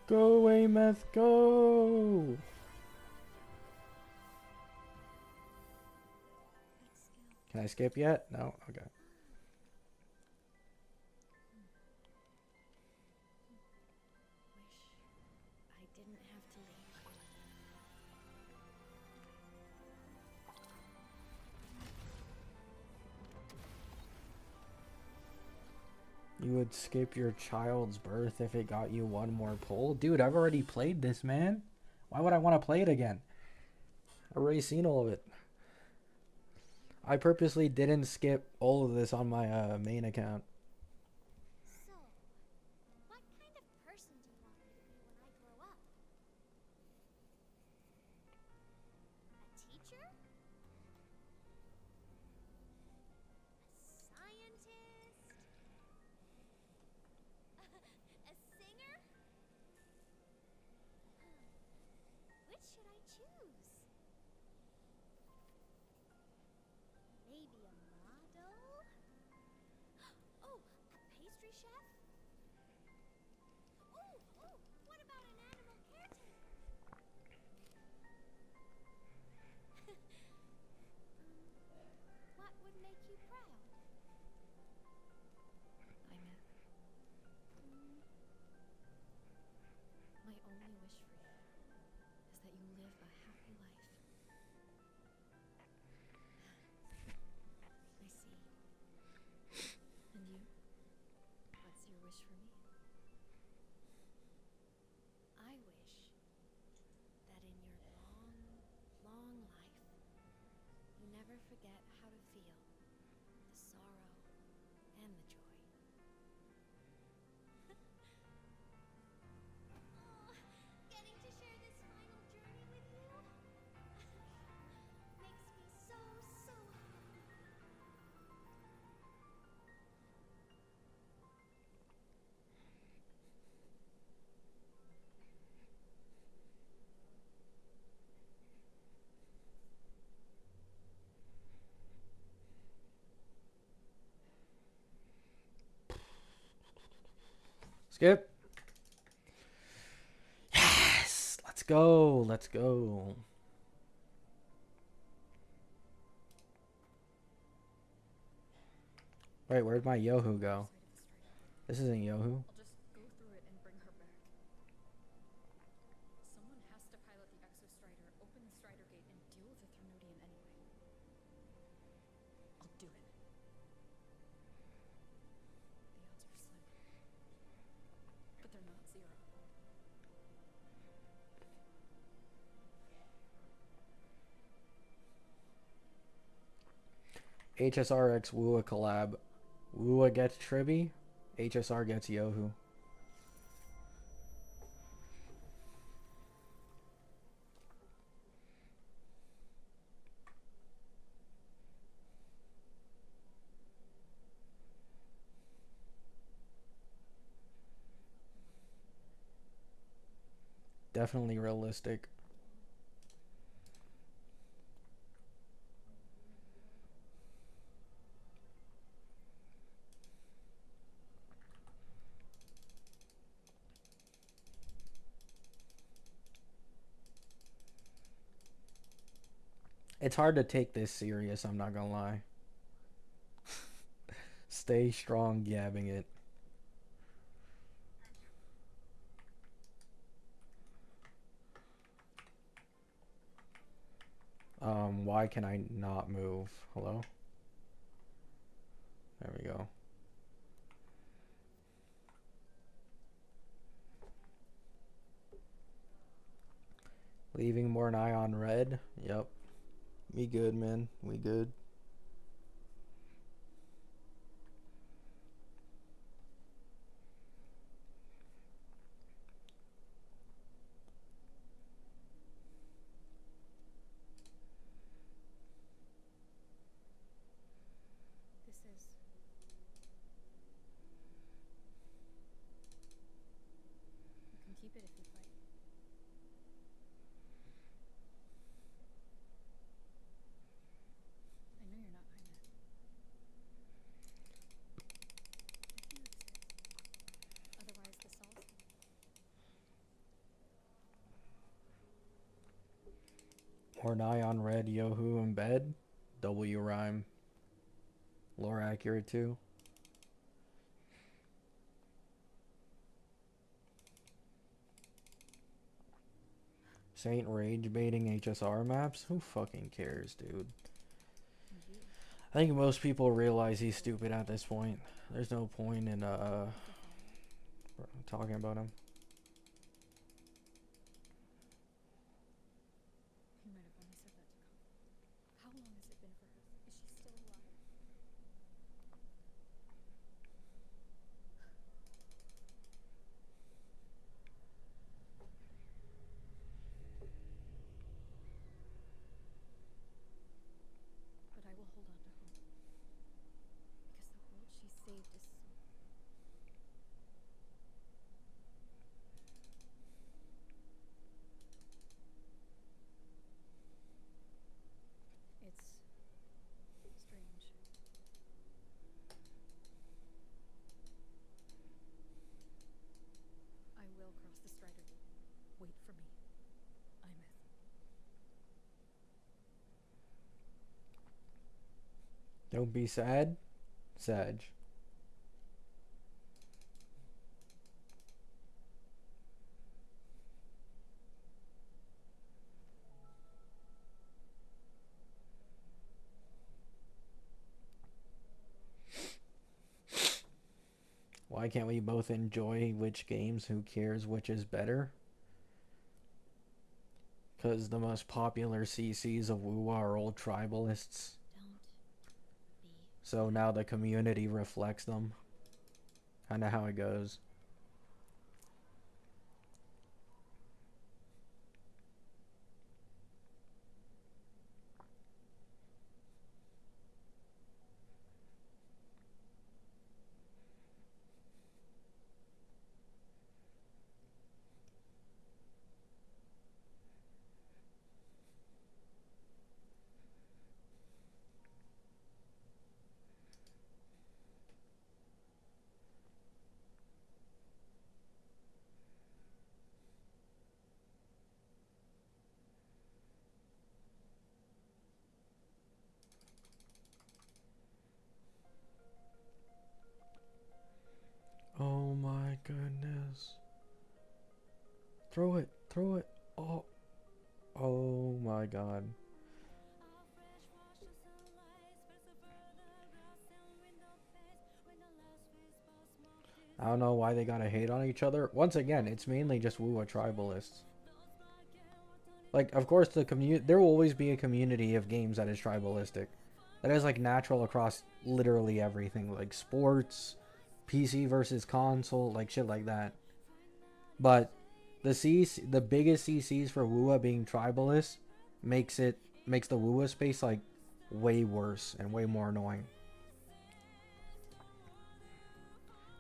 Go away, meth, go! Can I skip yet? No? Okay. Wish I didn't have to leave. You would skip your child's birth if it got you one more pull? Dude, I've already played this, man. Why would I want to play it again? I've already seen all of it. I purposely didn't skip all of this on my main account. So, what kind of person do you want me to be when I grow up? A teacher? A scientist? A singer? Which should I choose? Maybe a model? Oh, a pastry chef? Oh, what about an animal caretaker? What would make you proud? I met. My only wish for you is that you live a happy life. I see. And you? What's your wish for me? I wish that in your long, long life, you never forget how to feel the sorrow and the joy. Oh, getting to share this final journey with you makes me so, so happy. Skip. Yes! Let's go. Let's go. Wait, where'd my Yohu go? This isn't Yohu. I'll just go through it and bring her back. Someone has to pilot the exostrider, open the strider gate, and deal with the Thermodian anyway. I'll do it. The odds are slim. But they're not zero. HSRX Wooa collab. Wooa gets Tribby. HSR gets Yohu. Definitely realistic. It's hard to take this serious, I'm not gonna lie. Stay strong, gabbing it. Why can I not move? Hello? There we go. Leaving more an eye on red. Yep. We good, man. We good. This is... You can keep it if you'd like. I Or Nyan Red, Yohu in bed. W rhyme. Lore accurate too. Saint rage baiting HSR maps? Who fucking cares, dude? I think most people realize he's stupid at this point. There's no point in talking about him. He might have only said that to comfort. How long has it been for her? Is she still alive? But I will hold on to hope. Because the world she saved is so... It's strange. I will cross the Strider Gate. Wait for me. Imeth. Don't be sad. Sag. Why can't we both enjoy which games? Who cares which is better? Because the most popular CCs of WoW are old tribalists. So now the community reflects them. Kinda how it goes. Oh my goodness. Throw it. Throw it. Oh. Oh my god. I don't know why they gotta hate on each other. Once again, it's mainly just Wuwa tribalists. Like, of course, there will always be a community of games that is tribalistic. That is, like, natural across literally everything. Like, sports, PC versus console, like, shit like that. But the biggest CCs for Wuwa being tribalist makes the Wuwa space, like, way worse and way more annoying.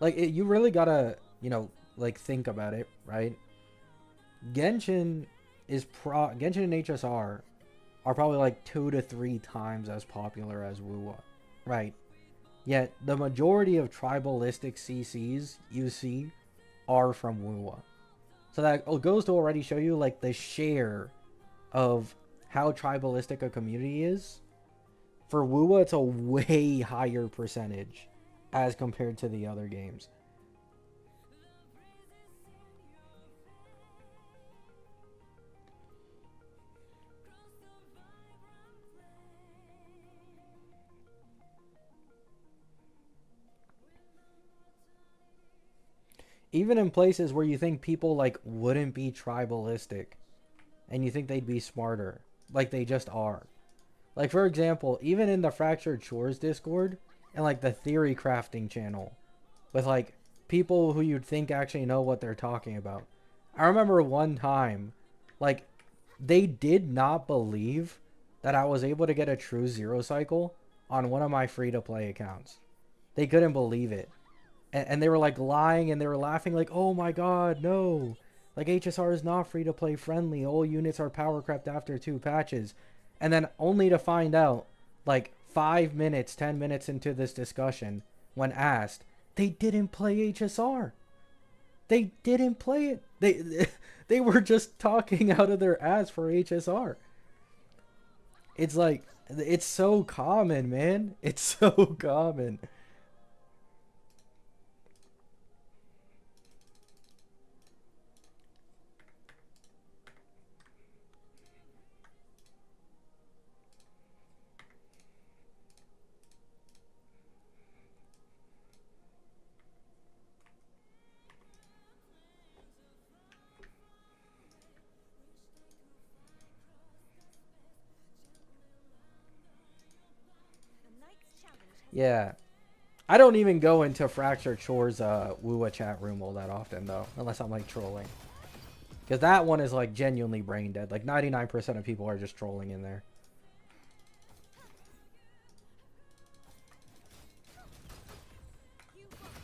Like, you really gotta, you know, like, think about it, right? Genshin and HSR are probably like 2 to 3 times as popular as WoW, right? Yet the majority of tribalistic CCs you see are from WoW. So that goes to already show you like the share of how tribalistic a community is. For WoW, it's a way higher percentage as compared to the other games. Even in places where you think people like wouldn't be tribalistic and you think they'd be smarter, like they just are. Like, for example, even in the Fractured Shores Discord and like the theory crafting channel with like people who you'd think actually know what they're talking about. I remember one time, like, they did not believe that I was able to get a true zero cycle on one of my free-to-play accounts. They couldn't believe it. And they were like lying and they were laughing like, oh my god, no. Like, HSR is not free-to-play friendly. All units are power crept after 2 patches. And then only to find out, like, 5 minutes, 10 minutes into this discussion, when asked, they didn't play HSR. They didn't play it. They were just talking out of their ass for HSR. It's like it's so common, man. It's so common. The night's challenge has Yeah. I don't even go into Fracture Chore's Woowa chat room all that often though, unless I'm like trolling. Because that one is like genuinely brain dead. Like 99% of people are just trolling in there. you must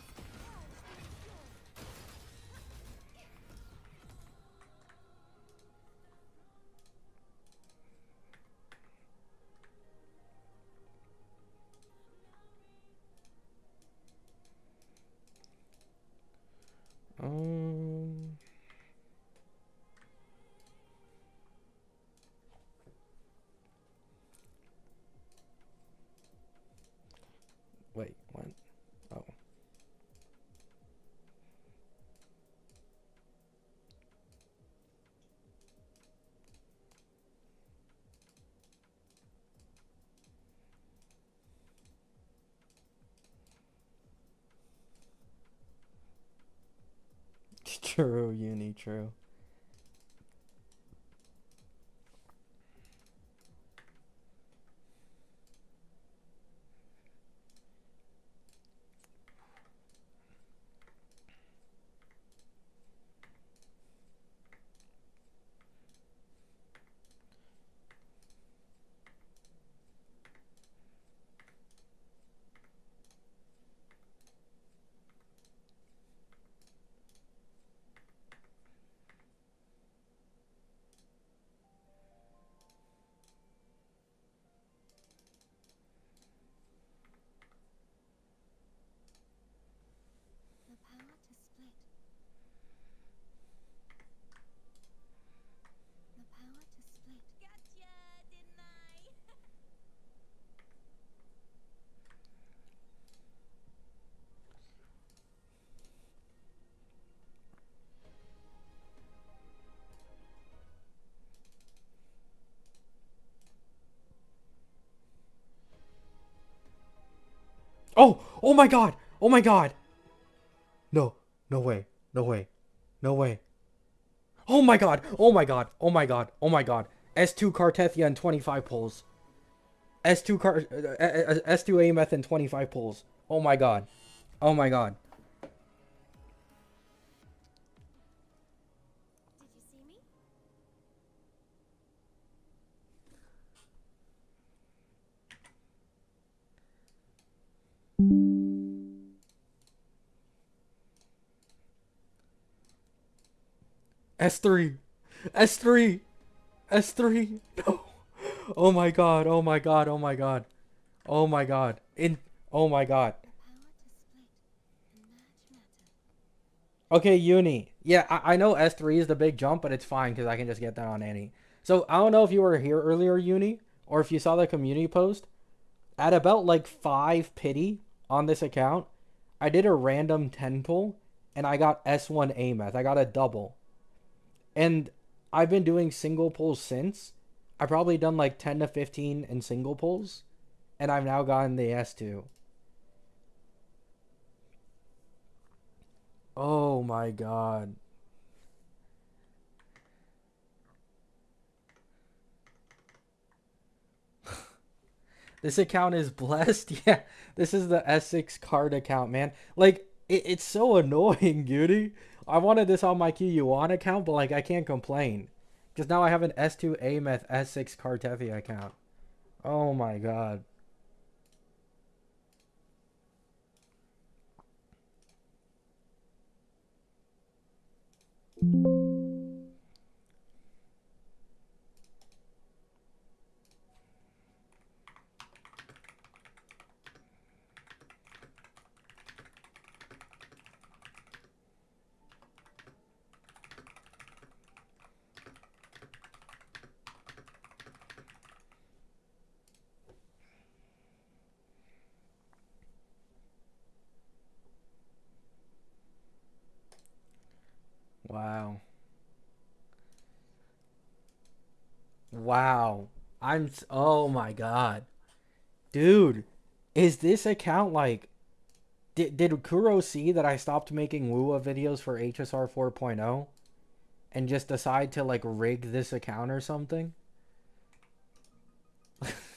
Um. Wait, what? Oh. True, uni, true. The power to split. The power to split. gotcha, didn't I? Oh! Oh my god! Oh my god! No. No way. No way. No way. Oh my god! Oh my god! Oh my god! Oh my god! S2 Cartethyia and 25 pulls. S2 Ameth and 25 pulls. Oh my god. Oh my god. Did you see me? S3. S3. S3. No. Oh my god. Oh my god. Oh my god. Oh my god. Oh my god. The power to split and merge matter. Okay, uni. Yeah, I know S3 is the big jump, but it's fine because I can just get that on any. So I don't know if you were here earlier, uni, or if you saw the community post. At about like 5 pity on this account, I did a random 10 pull and I got S1 Ameth. I got a double. And I've been doing single pulls since. I've probably done like 10 to 15 in single pulls. And I've now gotten the S2. Oh my god. This account is blessed. Yeah, this is the S6 card account, man. Like, it's so annoying, Beauty. I wanted this on my QU1 account, but like I can't complain. Because now I have an S2 Ameth S6 Cartethy account. Oh my god. Wow. Wow. Oh my god. Dude, is this account like did Kuro see that I stopped making Wua videos for HSR 4.0 and just decide to like rig this account or something?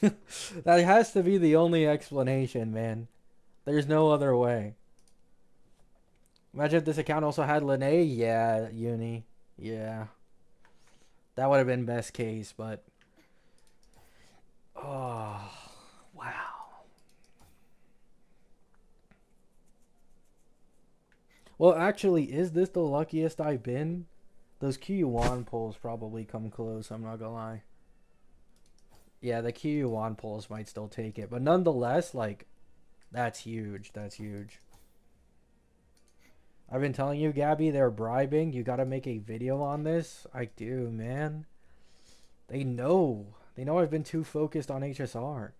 That has to be the only explanation, man. There's no other way. Imagine if this account also had Lene. Yeah, Uni. Yeah. That would have been best case, but oh, wow. Well, actually, is this the luckiest I've been? Those QU1 pulls probably come close, I'm not gonna lie. Yeah, the QU1 pulls might still take it, but nonetheless, like, that's huge. That's huge. I've been telling you, Gabby, they're bribing. You gotta make a video on this. I do, man. They know. They know I've been too focused on HSR.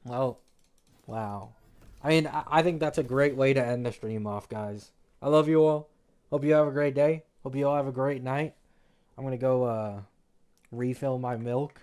Well, wow. I mean, I think that's a great way to end the stream off, guys. I love you all. Hope you have a great day. Hope you all have a great night. I'm gonna go refill my milk.